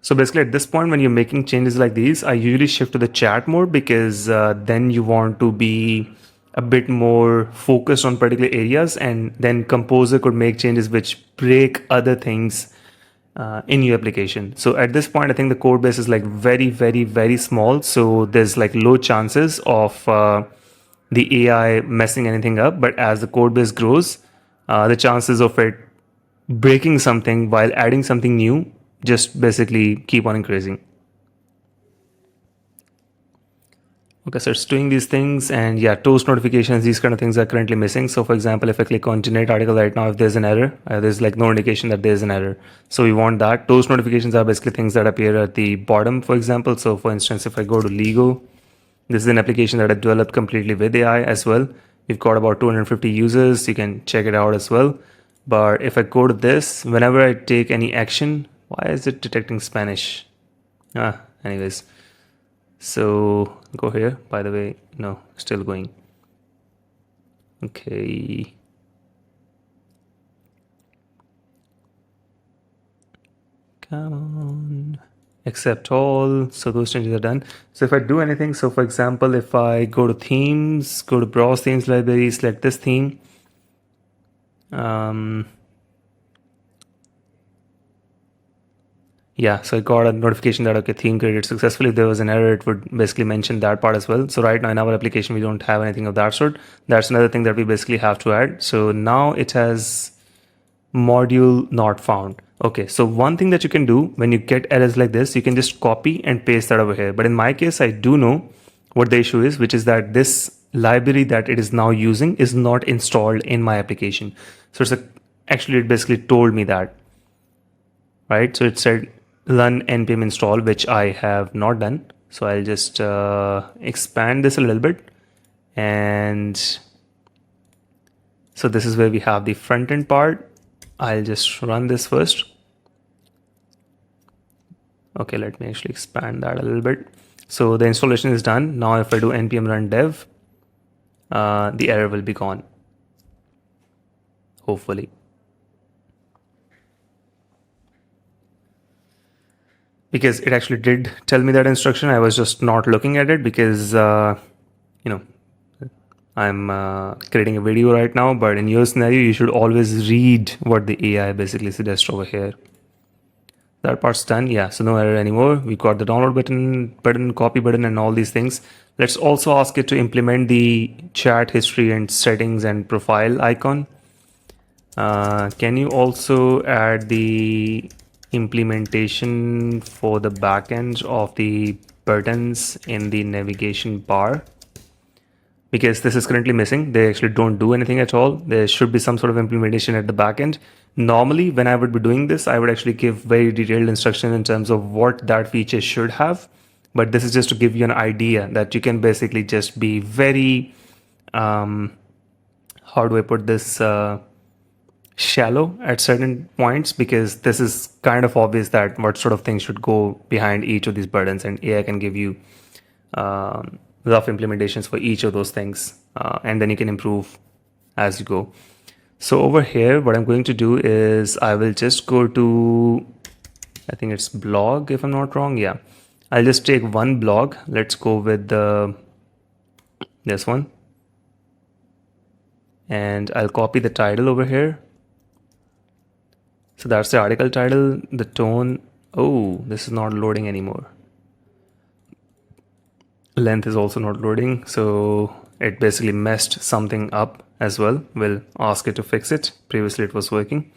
So basically at this point, when you're making changes like these, I usually shift to the chat mode, because then you want to be a bit more focused on particular areas, and then Composer could make changes which break other things in your application. So at this point, I think the code base is like very, very, very small. So there's like low chances of the AI messing anything up. But as the code base grows, the chances of it breaking something while adding something new just basically keep on increasing. Okay, so it's doing these things, and yeah, toast notifications, these kind of things are currently missing. So for example, if I click on generate article right now, if there's an error, there's like no indication that there's an error. So we want that. Toast notifications are basically things that appear at the bottom, for example. So for instance, if I go to Lego, this is an application that I developed completely with AI as well. We've got about 250 users. You can check it out as well. But if I go to this, whenever I take any action, why is it detecting Spanish? Anyways. So go here, by the way, no, still going. Okay. Come on. Accept all. So those changes are done. So if I do anything, so for example, if I go to themes, go to browse themes library, select this theme. Yeah, so I got a notification that, okay, theme created successfully. If there was an error, it would basically mention that part as well. So right now in our application, we don't have anything of that sort. That's another thing that we basically have to add. So now it has module not found. Okay, so one thing that you can do when you get errors like this, you can just copy and paste that over here. But in my case, I do know what the issue is, which is that this library that it is now using is not installed in my application. So actually it basically told me that, right? So it said run npm install, which I have not done. So I'll just expand this a little bit. And so this is where we have the front end part. I'll just run this first. Okay, let me actually expand that a little bit. So the installation is done. Now if I do npm run dev, the error will be gone, hopefully. Because it actually did tell me that instruction. I was just not looking at it because, I'm creating a video right now, but in your scenario, you should always read what the AI basically suggests over here. That part's done. Yeah, so no error anymore. We got the download button, copy button, and all these things. Let's also ask it to implement the chat history and settings and profile icon. Can you also add the implementation for the backend of the buttons in the navigation bar? Because this is currently missing. They actually don't do anything at all. There should be some sort of implementation at the backend. Normally, when I would be doing this, I would actually give very detailed instruction in terms of what that feature should have. But this is just to give you an idea that you can basically just be very, how do I put this, shallow at certain points, because this is kind of obvious that what sort of things should go behind each of these buttons, and AI can give you rough implementations for each of those things, and then you can improve as you go. So over here, what I'm going to do is I will just go to, I think it's blog, if I'm not wrong. Yeah, I'll just take one blog. Let's go with this one, and I'll copy the title over here. So that's the article title, the tone. Oh, this is not loading anymore. Length is also not loading. So it basically messed something up as well. We'll ask it to fix it. Previously it was working.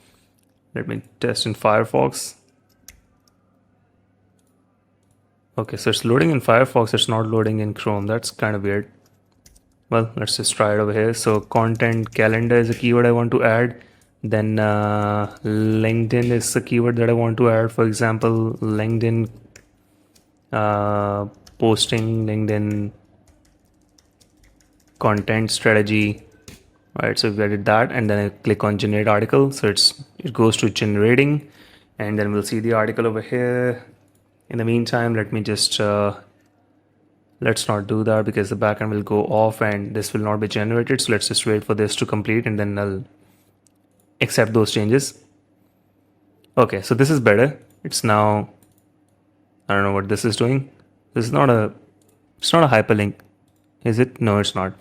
Let me test in Firefox. Okay, so it's loading in Firefox. It's not loading in Chrome. That's kind of weird. Well, let's just try it over here. So content calendar is a keyword I want to add. Then LinkedIn is a keyword that I want to add. For example, LinkedIn posting, LinkedIn content strategy. All right, so we've added that, and then I click on generate article. So it goes to generating, and then we'll see the article over here. In the meantime, let me just let's not do that because the backend will go off and this will not be generated. So let's just wait for this to complete, and then I'll accept those changes. Okay, so this is better. It's now, I don't know what this is doing. This is not a, it's not a hyperlink, is it? No, it's not.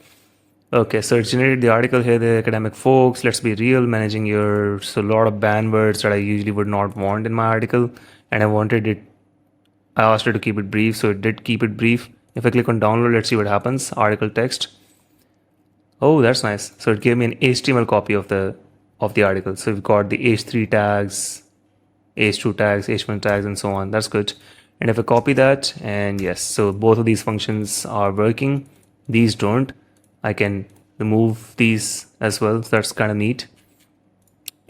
Okay, so it generated the article here, the academic folks, let's be real, managing your, so a lot of banned words that I usually would not want in my article. And I asked it to keep it brief, so it did keep it brief. If I click on download, let's see what happens. Article text. Oh, that's nice. So it gave me an HTML copy of the article. So we've got the H3 tags, H2 tags, H1 tags, and so on. That's good. And if I copy that, and yes, so both of these functions are working. These don't. I can remove these as well. So that's kind of neat.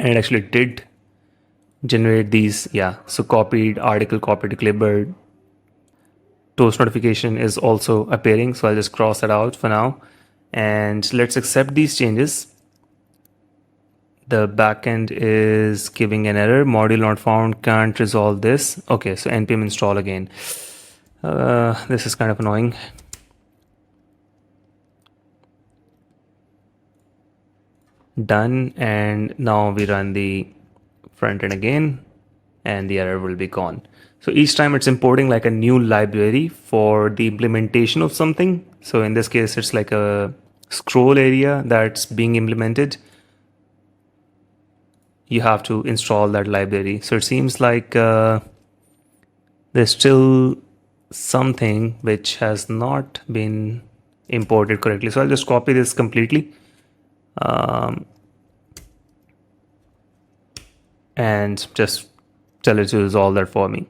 And it actually did generate these. Yeah. So copied article, copied to clipboard. Toast notification is also appearing. So I'll just cross that out for now. And let's accept these changes. The backend is giving an error. Module not found. Can't resolve this. Okay, so npm install again. This is kind of annoying. Done, and now we run the front end again, and the error will be gone. So each time it's importing like a new library for the implementation of something. So in this case, it's like a scroll area that's being implemented. You have to install that library. So it seems like there's still something which has not been imported correctly. So I'll just copy this completely and just tell it to resolve that for me.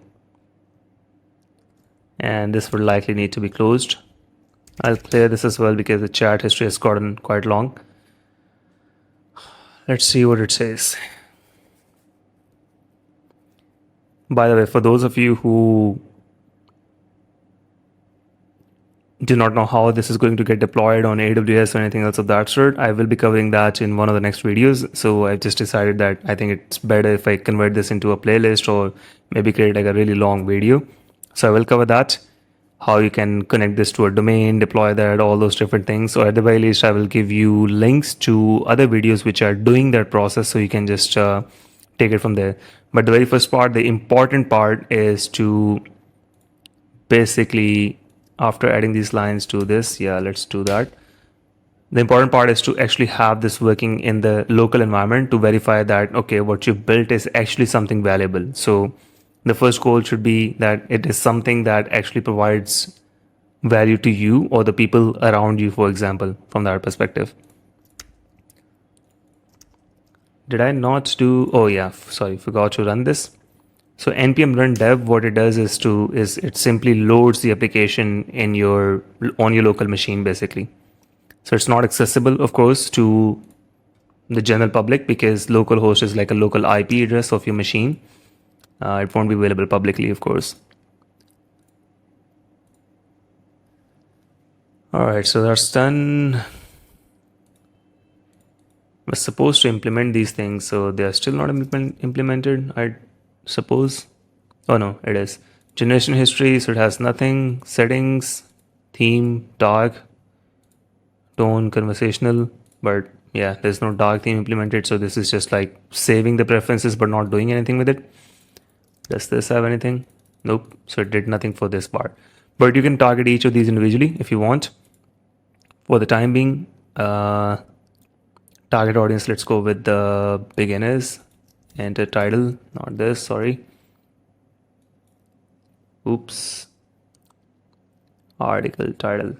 And this will likely need to be closed. I'll clear this as well because the chat history has gotten quite long. Let's see what it says. By the way, for those of you who do not know how this is going to get deployed on AWS or anything else of that sort, I will be covering that in one of the next videos. So I've just decided that I think it's better if I convert this into a playlist or maybe create like a really long video. So I will cover that, how you can connect this to a domain, deploy that, all those different things. So at the very least, I will give you links to other videos which are doing that process, so you can just take it from there. But the very first part, the important part, is to basically, after adding these lines to this, yeah, let's do that. The important part is to actually have this working in the local environment to verify that, okay, what you've built is actually something valuable. So the first goal should be that it is something that actually provides value to you or the people around you, for example, from that perspective. Did I not do, oh yeah, sorry, forgot to run this. So npm run dev, what it does is it simply loads the application on your local machine, basically. So it's not accessible, of course, to the general public because localhost is like a local IP address of your machine. It won't be available publicly, of course. All right, so that's done. We're supposed to implement these things, so they are still not implemented, I suppose. Oh no, it is. Generation history, so it has nothing. Settings, theme, dark, tone, conversational, but yeah, there's no dark theme implemented, so this is just like saving the preferences but not doing anything with it. Does this have anything? Nope, so it did nothing for this part. But you can target each of these individually if you want. For the time being, target audience, let's go with the beginners. Enter title, not this, sorry. Oops. Article title.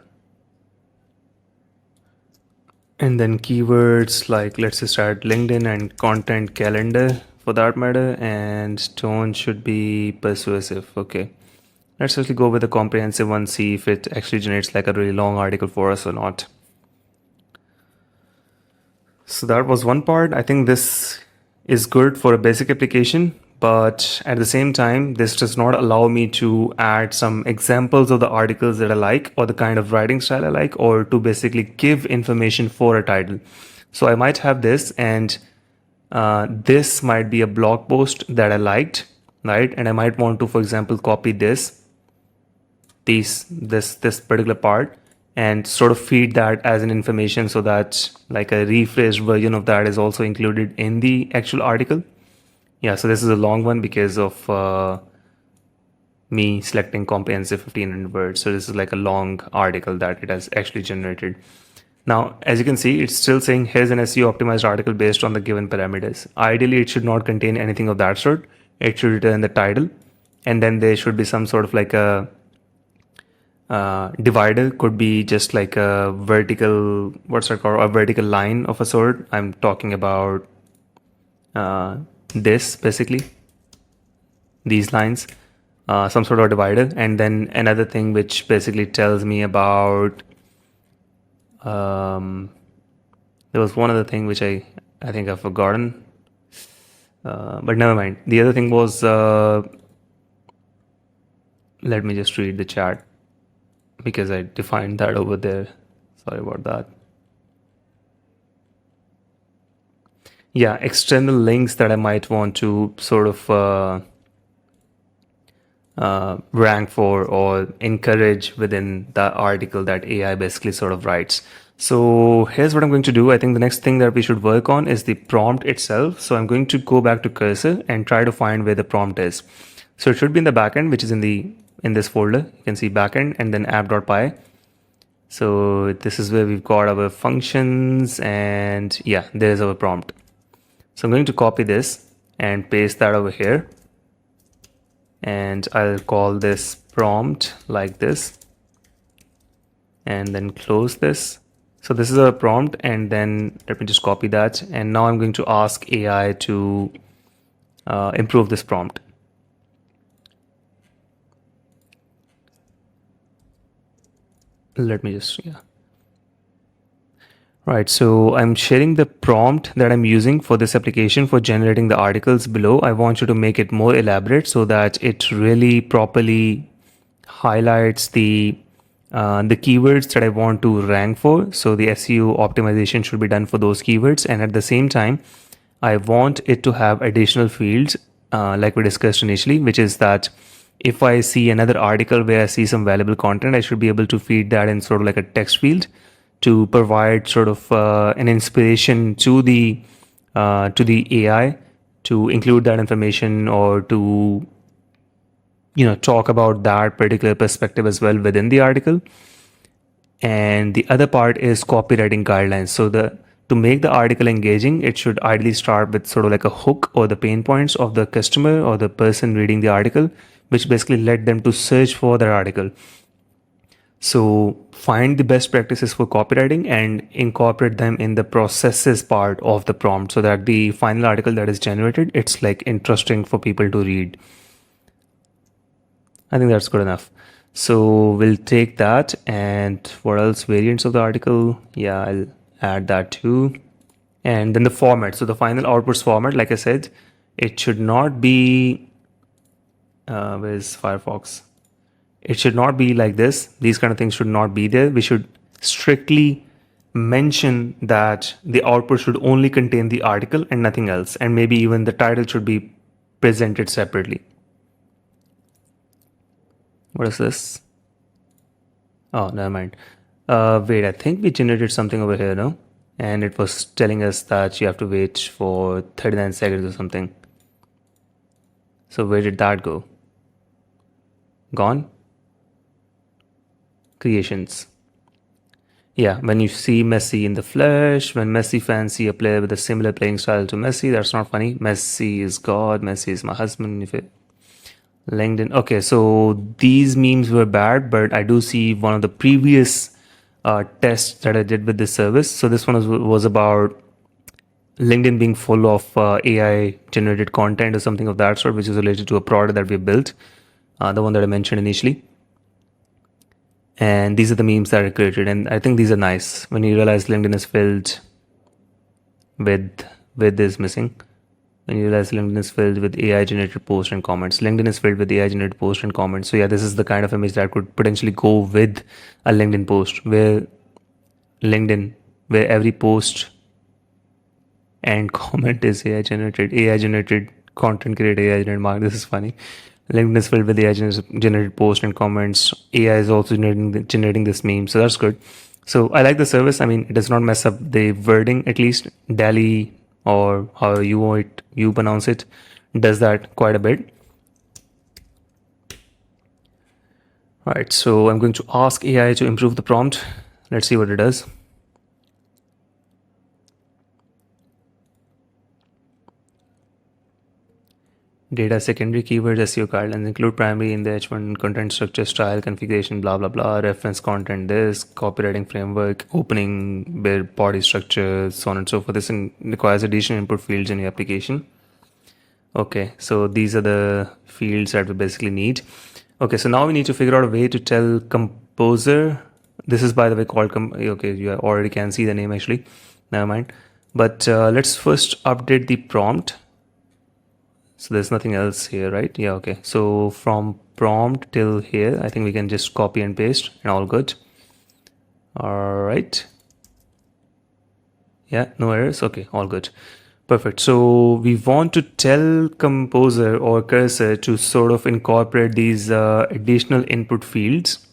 And then keywords like, let's just add LinkedIn and content calendar for that matter, and tone should be persuasive. Okay, let's actually go with a comprehensive one, see if it actually generates like a really long article for us or not. So that was one part. I think this is good for a basic application, but at the same time, this does not allow me to add some examples of the articles that I like or the kind of writing style I like, or to basically give information for a title. So I might have this, and this might be a blog post that I liked, right? And I might want to, for example, copy this particular part and sort of feed that as an information, so that like a rephrased version of that is also included in the actual article. Yeah, so this is a long one because of me selecting comprehensive 1500 words. So this is like a long article that it has actually generated. Now, as you can see, it's still saying here's an SEO optimized article based on the given parameters. Ideally, it should not contain anything of that sort. It should return the title, and then there should be some sort of like a divider. Could be just like a vertical, what's that called? A vertical line of a sort. I'm talking about this basically, these lines, some sort of divider, and then another thing which basically tells me about. There was one other thing which I think I've forgotten, but never mind. The other thing was, let me just read the chat because I defined that over there. Sorry about that. Yeah, external links that I might want to sort of rank for or encourage within the article that AI basically sort of writes. So here's what I'm going to do. I think the next thing that we should work on is the prompt itself. So I'm going to go back to cursor and try to find where the prompt is. So it should be in the backend, which is in this folder. You can see backend and then app.py. So this is where we've got our functions, and yeah, there's our prompt. So I'm going to copy this and paste that over here. And I'll call this prompt like this, and then close this. So this is a prompt, and then let me just copy that. And now I'm going to ask AI to improve this prompt. Let me just, yeah. Right, so I'm sharing the prompt that I'm using for this application for generating the articles below. I want you to make it more elaborate so that it really properly highlights the keywords that I want to rank for. So the SEO optimization should be done for those keywords, and at the same time, I want it to have additional fields, like we discussed initially, which is that if I see another article where I see some valuable content, I should be able to feed that in sort of like a text field to provide sort of an inspiration to the AI to include that information, or to talk about that particular perspective as well within the article. And the other part is copywriting guidelines. So to make the article engaging, it should ideally start with sort of like a hook or the pain points of the customer or the person reading the article, which basically led them to search for that article. So find the best practices for copywriting and incorporate them in the processes part of the prompt, so that the final article that is generated, it's like interesting for people to read. I think that's good enough. So we'll take that, and what else? Variants of the article. Yeah, I'll add that too. And then the format. So the final outputs format, like I said, it should not be, where's Firefox? It should not be like this. These kind of things should not be there. We should strictly mention that the output should only contain the article and nothing else. And maybe even the title should be presented separately. What is this? Oh, never mind. Wait, I think we generated something over here, no? And it was telling us that you have to wait for 39 seconds or something. So where did that go? Gone? Creations. Yeah, when you see Messi in the flesh, when Messi fans see a player with a similar playing style to Messi, that's not funny. Messi is God, Messi is my husband. If it LinkedIn. Okay, so these memes were bad, but I do see one of the previous tests that I did with this service. So this one was about LinkedIn being full of AI generated content or something of that sort, which is related to a product that we built, the one that I mentioned initially. And these are the memes that are created, and I think these are nice. When you realize LinkedIn is filled with this missing. When you realize LinkedIn is filled with AI generated posts and comments. LinkedIn is filled with AI generated posts and comments. So yeah, this is the kind of image that could potentially go with a LinkedIn post, where every post and comment is AI generated. AI generated content created, AI generated mark. This is funny. LinkedIn is filled with AI generated posts and comments. AI is also generating this meme. So that's good. So I like the service. I mean, it does not mess up the wording, at least. DALI, or how you pronounce it, does that quite a bit. All right, so I'm going to ask AI to improve the prompt. Let's see what it does. Data secondary keywords, SEO guidelines include primary in the H1 content structure, style, configuration, blah, blah, blah, reference content, this, copywriting framework, opening, build, body structure, so on and so forth. This requires additional input fields in your application. Okay, so these are the fields that we basically need. Okay, so now we need to figure out a way to tell composer. This is, by the way, called, okay, you already can see the name actually. Never mind. But let's first update the prompt. So there's nothing else here, right? Yeah, okay. So from prompt till here, I think we can just copy and paste and all good. All right. Yeah, no errors. Okay, all good. Perfect. So we want to tell composer or cursor to sort of incorporate these additional input fields,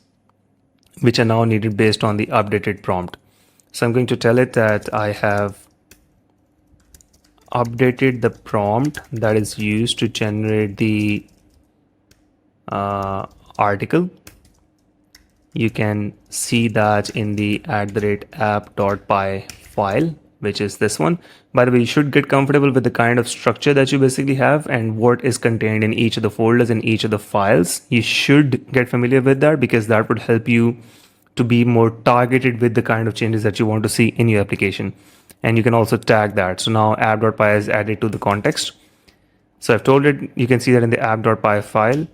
which are now needed based on the updated prompt. So I'm going to tell it that I have updated the prompt that is used to generate the article. You can see that in the @app.py file, which is this one. By the way, you should get comfortable with the kind of structure that you basically have and what is contained in each of the folders in each of the files. You should get familiar with that because that would help you to be more targeted with the kind of changes that you want to see in your application. And you can also tag that. So now app.py is added to the context. So I've told it, you can see that in the app.py file,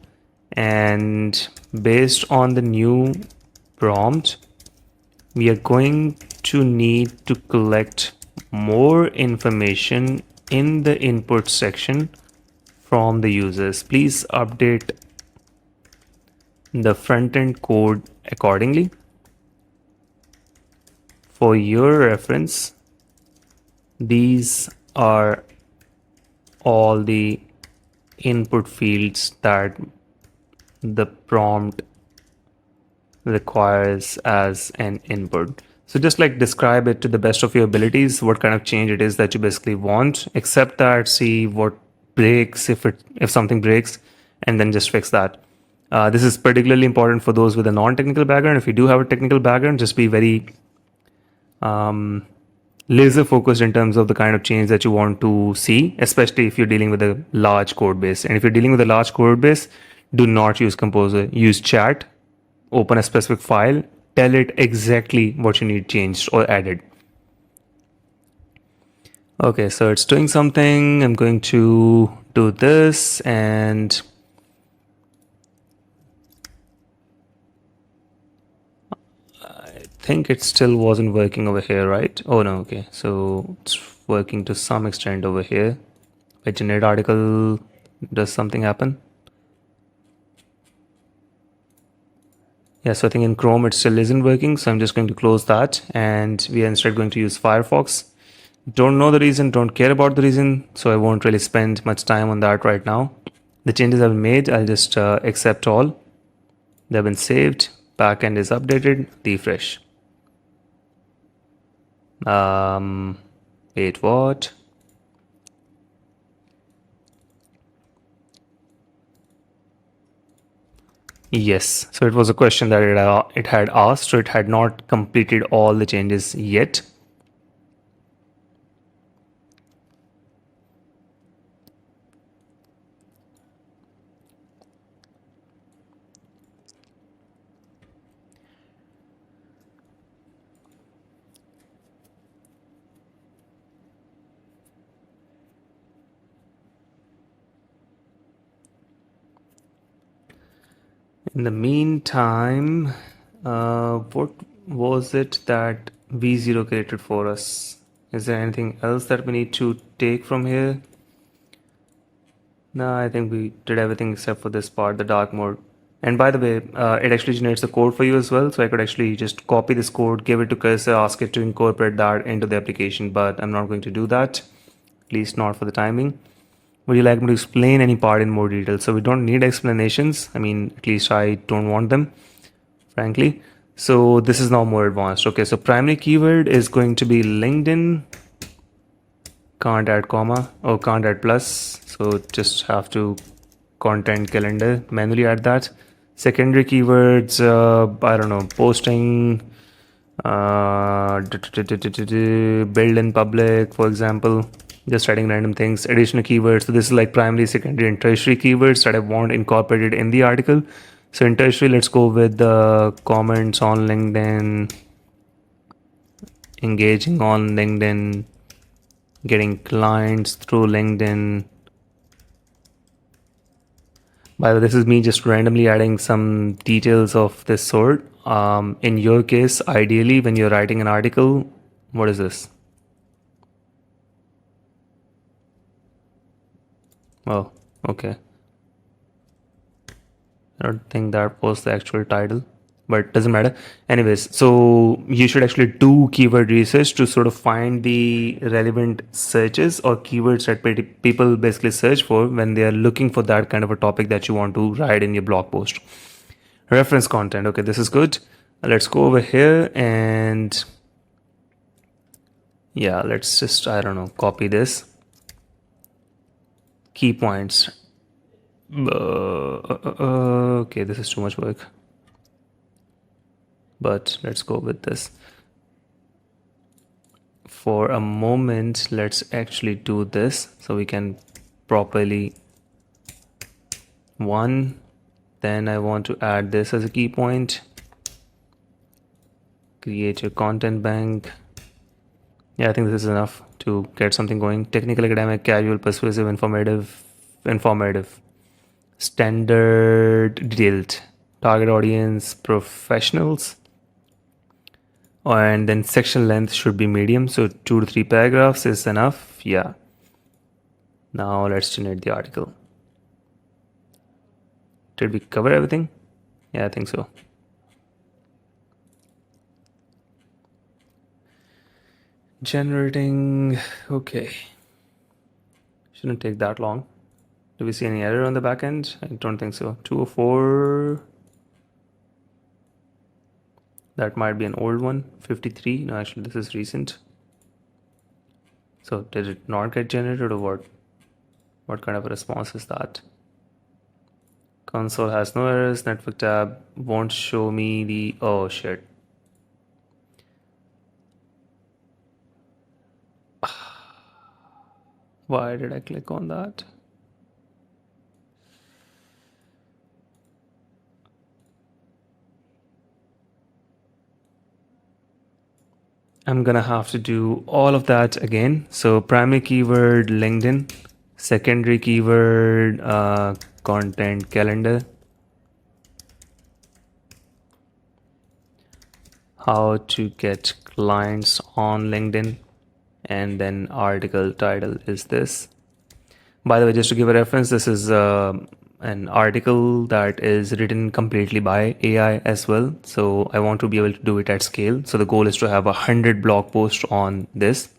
and based on the new prompt, we are going to need to collect more information in the input section from the users. Please update the front-end code accordingly. For your reference, these are all the input fields that the prompt requires as an input. So just like describe it to the best of your abilities, what kind of change it is that you basically want, accept that, see what breaks, if something breaks, and then just fix that. This is particularly important for those with a non-technical background. If you do have a technical background, just be very laser focused in terms of the kind of change that you want to see, especially if you're dealing with a large code base. And if you're dealing with a large code base, do not use Composer. Use chat, open a specific file, tell it exactly what you need changed or added. Okay, so it's doing something. I'm going to do this, and I think it still wasn't working over here, right? Oh no, okay. So it's working to some extent over here. By generate article, does something happen? Yeah, so I think in Chrome it still isn't working, so I'm just going to close that, and we are instead going to use Firefox. Don't know the reason, don't care about the reason, so I won't really spend much time on that right now. The changes I've made, I'll just accept all. They've been saved, backend is updated, refresh. Wait, what? Yes, so it was a question that it had asked, so it had not completed all the changes yet. In the meantime, what was it that V0 created for us? Is there anything else that we need to take from here? No, I think we did everything except for this part, the dark mode. And by the way, it actually generates the code for you as well. So I could actually just copy this code, give it to Cursor, ask it to incorporate that into the application, but I'm not going to do that, at least not for the timing. Would you like me to explain any part in more detail? So we don't need explanations. I mean, at least I don't want them, frankly. So this is now more advanced. Okay, so primary keyword is going to be LinkedIn. Can't add comma or can't add plus. So just have to content calendar, manually add that. Secondary keywords, I don't know, posting, build in public, for example. Just writing random things, additional keywords. So this is like primary, secondary, and tertiary keywords that I want incorporated in the article. So in tertiary, let's go with the comments on LinkedIn, engaging on LinkedIn, getting clients through LinkedIn. By the way, this is me just randomly adding some details of this sort. In your case, ideally, when you're writing an article, what is this? Oh, okay. I don't think that was the actual title, but it doesn't matter. Anyways, so you should actually do keyword research to sort of find the relevant searches or keywords that people basically search for when they are looking for that kind of a topic that you want to write in your blog post. Reference content. Okay, this is good. Let's go over here and yeah, let's just, I don't know, copy this. Key points. Okay, this is too much work. But let's go with this. For a moment, let's actually do this so we can properly. One, then I want to add this as a key point. Create your content bank. Yeah, I think this is enough to get something going. Technical, academic, casual, persuasive, informative, standard, detailed, target audience, professionals. And then section length should be medium, so 2 to 3 paragraphs is enough. Yeah. Now let's generate the article. Did we cover everything? Yeah, I think so. Generating. Okay. Shouldn't take that long. Do we see any error on the back end? I don't think so. 204. That might be an old one. 53. No, actually, this is recent. So did it not get generated or what? What kind of a response is that? Console has no errors. Network tab won't show me the. Oh shit. Why did I click on that? I'm gonna have to do all of that again. So primary keyword LinkedIn, secondary keyword content calendar, how to get clients on LinkedIn, and then article title is this. By the way, just to give a reference, this is an article that is written completely by AI as well. So I want to be able to do it at scale. So the goal is to have 100 blog posts on this.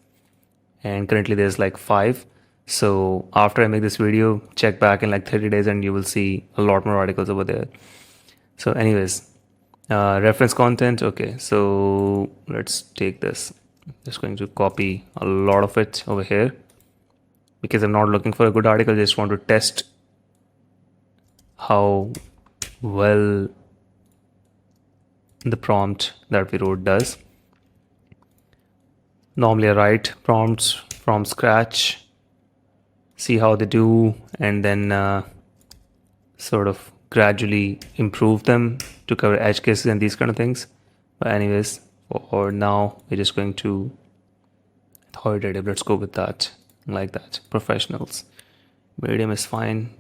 And currently there's like 5. So after I make this video, check back in like 30 days and you will see a lot more articles over there. So anyways, reference content. Okay, so let's take this. Just going to copy a lot of it over here because I'm not looking for a good article. I just want to test how well the prompt that we wrote does. Normally I write prompts from scratch, see how they do, and then sort of gradually improve them to cover edge cases and these kind of things. But anyways, for now we're just going to authoritative. Let's go with that, like that. Professionals, medium is fine.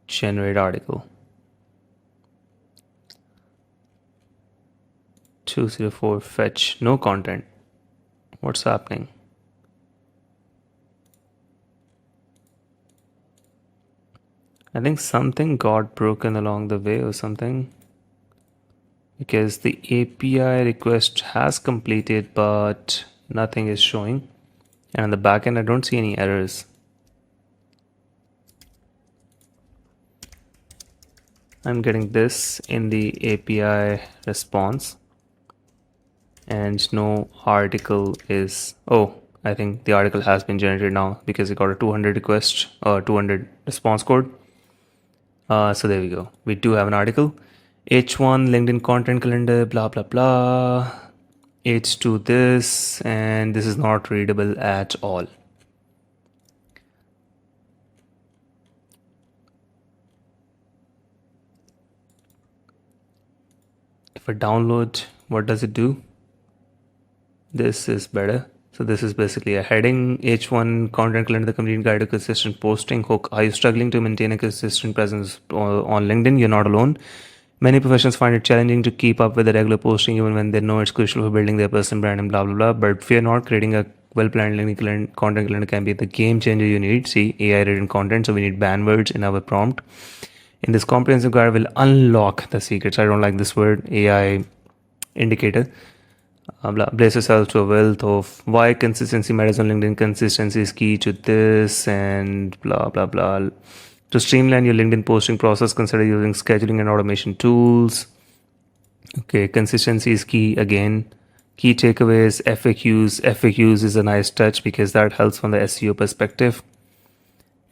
Generate article. 204 fetch, no content. What's happening? I think something got broken along the way or something, because the API request has completed but nothing is showing, and on the backend I don't see any errors. I'm getting this in the API response and no article is. Oh, I think the article has been generated now because it got a 200 request or 200 response code. So there we go. We do have an article. H1 LinkedIn content calendar, blah blah blah. H2 this, and this is not readable at all. If I download, what does it do? This is better. So this is basically a heading, H1 content calendar, the complete guide to consistent posting. Hook, are you struggling to maintain a consistent presence on LinkedIn? You're not alone. Many professionals find it challenging to keep up with the regular posting even when they know it's crucial for building their personal brand and blah blah blah. But fear not, creating a well-planned LinkedIn content calendar can be the game changer you need. See, AI written content, so we need banned words in our prompt. In this comprehensive guide, will unlock the secrets. I don't like this word, AI indicator. Place yourself to a wealth of why consistency matters on LinkedIn. Consistency is key to this and blah blah blah. To streamline your LinkedIn posting process, consider using scheduling and automation tools. Okay, consistency is key again. Key takeaways, FAQs. FAQs is a nice touch because that helps from the SEO perspective.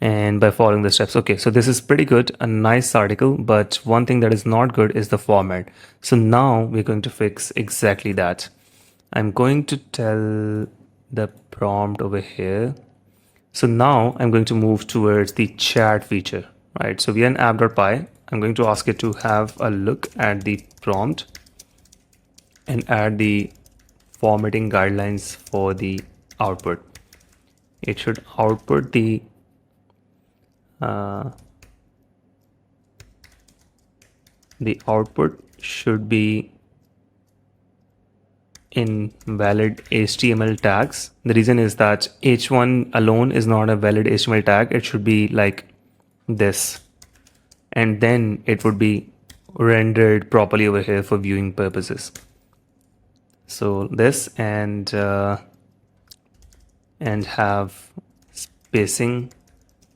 And by following the steps. Okay, so this is pretty good, a nice article, but one thing that is not good is the format. So now we're going to fix exactly that. I'm going to tell the prompt over here. So now I'm going to move towards the chat feature, right? So we are in app.py. I'm going to ask it to have a look at the prompt and add the formatting guidelines for the output. It should output the output should be in valid HTML tags. The reason is that H1 alone is not a valid HTML tag. It should be like this, and then it would be rendered properly over here for viewing purposes. So this and have spacing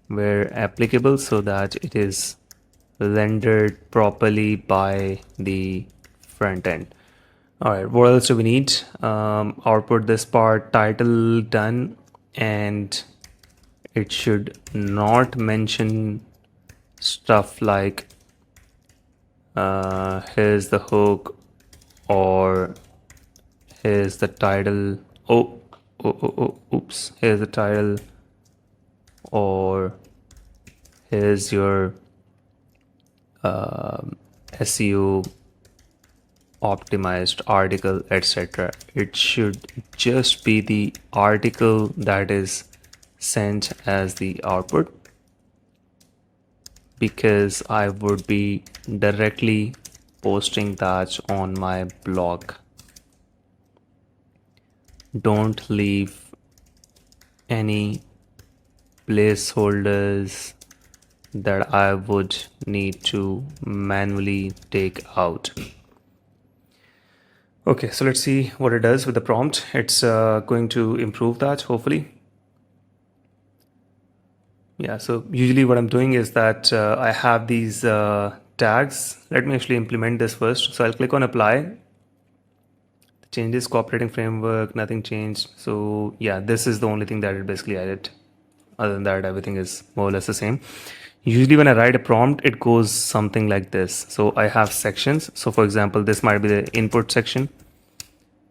where applicable so that it is rendered properly by the front end. All right, what else do we need? Output this part, title done, and it should not mention stuff like here's the hook or here's the title. Oops, here's the title, or here's your SEO optimized article, etc. It should just be the article that is sent as the output, because I would be directly posting that on my blog. Don't leave any placeholders that I would need to manually take out. Okay, so let's see what it does with the prompt. It's going to improve that, hopefully. Yeah, so usually what I'm doing is that I have these tags. Let me actually implement this first. So I'll click on apply. Changes, cooperating framework, nothing changed. So yeah, this is the only thing that it basically added. Other than that, everything is more or less the same. Usually when I write a prompt, it goes something like this. So I have sections. So for example, this might be the input section.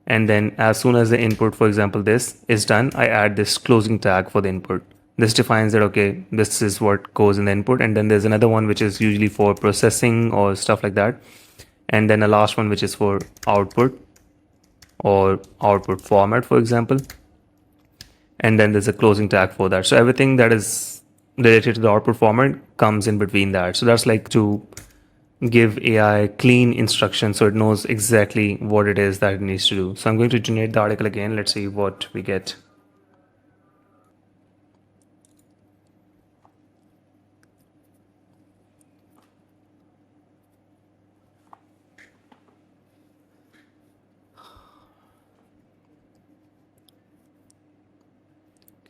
And then as soon as the input, for example, this is done, I add this closing tag for the input. This defines that, okay, this is what goes in the input. And then there's another one, which is usually for processing or stuff like that. And then a last one, which is for output or output format, for example. And then there's a closing tag for that. So everything that is related to the output format comes in between that. So that's like to give AI clean instructions so it knows exactly what it is that it needs to do. So I'm going to generate the article again. Let's see what we get.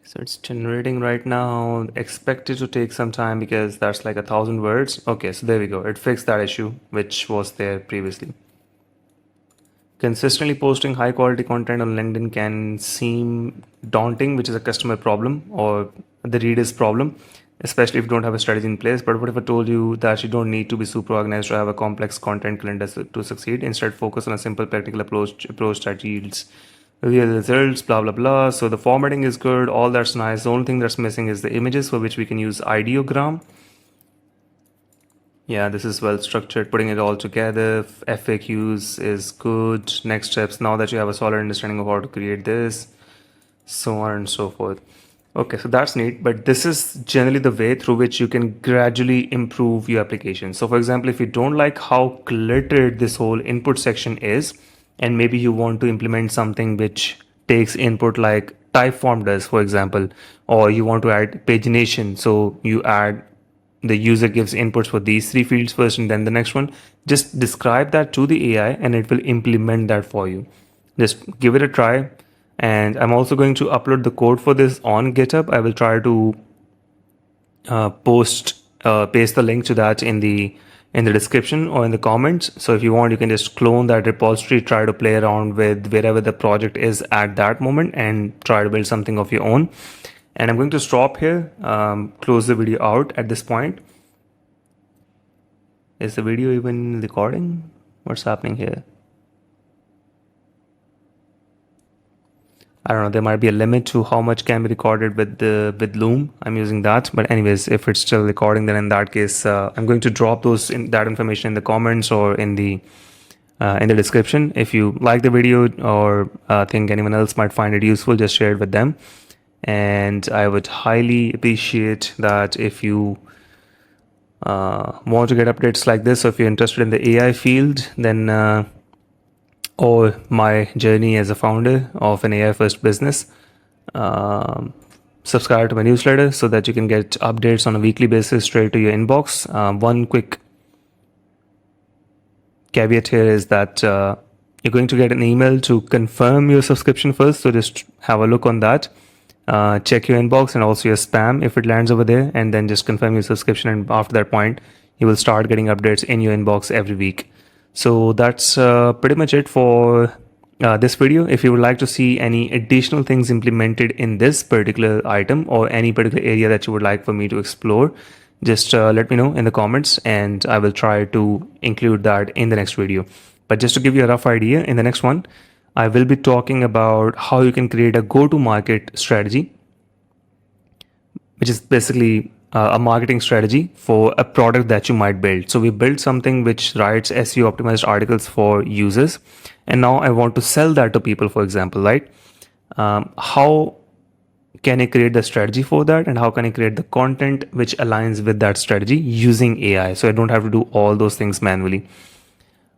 So it's generating right now. Expect it to take some time because that's like 1,000 words. Okay, so there we go. It fixed that issue, which was there previously. Consistently posting high quality content on LinkedIn can seem daunting, which is a customer problem or the reader's problem, especially if you don't have a strategy in place. But what if I told you that you don't need to be super organized to have a complex content calendar to succeed? Instead, focus on a simple practical approach that yields real results, blah blah blah. So the formatting is good, all that's nice. The only thing that's missing is the images, for which we can use ideogram. Yeah, this is well structured, putting it all together. FAQs is good. Next steps, now that you have a solid understanding of how to create this, so on and so forth. Okay, so that's neat, but this is generally the way through which you can gradually improve your application. So for example, if you don't like how cluttered this whole input section is, and maybe you want to implement something which takes input like typeform does, for example, or you want to add pagination, so you add the user gives inputs for these three fields first and then the next one. Just describe that to the AI and it will implement that for you. Just give it a try. And I'm also going to upload the code for this on GitHub. I will try to paste the link to that in the description or in the comments. So if you want, you can just clone that repository, try to play around with wherever the project is at that moment and try to build something of your own. And I'm going to stop here, close the video out at this point. Is the video even recording? What's happening here? I don't know, there might be a limit to how much can be recorded with Loom. I'm using that, but anyways, if it's still recording, then in that case, I'm going to drop that information in the comments or in the description. If you like the video or think anyone else might find it useful, just share it with them. And I would highly appreciate that if you want to get updates like this, or if you're interested in the AI field, then or my journey as a founder of an AI first business, subscribe to my newsletter so that you can get updates on a weekly basis straight to your inbox. One quick caveat here is that you're going to get an email to confirm your subscription first, so just have a look on that. Check your inbox and also your spam if it lands over there, and then just confirm your subscription, and after that point you will start getting updates in your inbox every week. So that's pretty much it for this video. If you would like to see any additional things implemented in this particular item or any particular area that you would like for me to explore, just let me know in the comments and I will try to include that in the next video. But just to give you a rough idea, in the next one I will be talking about how you can create a go-to-market strategy, which is basically a marketing strategy for a product that you might build. So we built something which writes SEO optimized articles for users, and now I want to sell that to people, for example, right? How can I create the strategy for that, and how can I create the content which aligns with that strategy using AI, so I don't have to do all those things manually?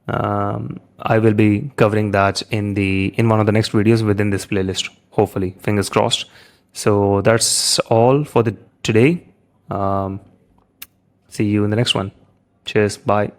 I will be covering that in one of the next videos within this playlist, hopefully, fingers crossed. So that's all for the today. See you in the next one. Cheers. Bye.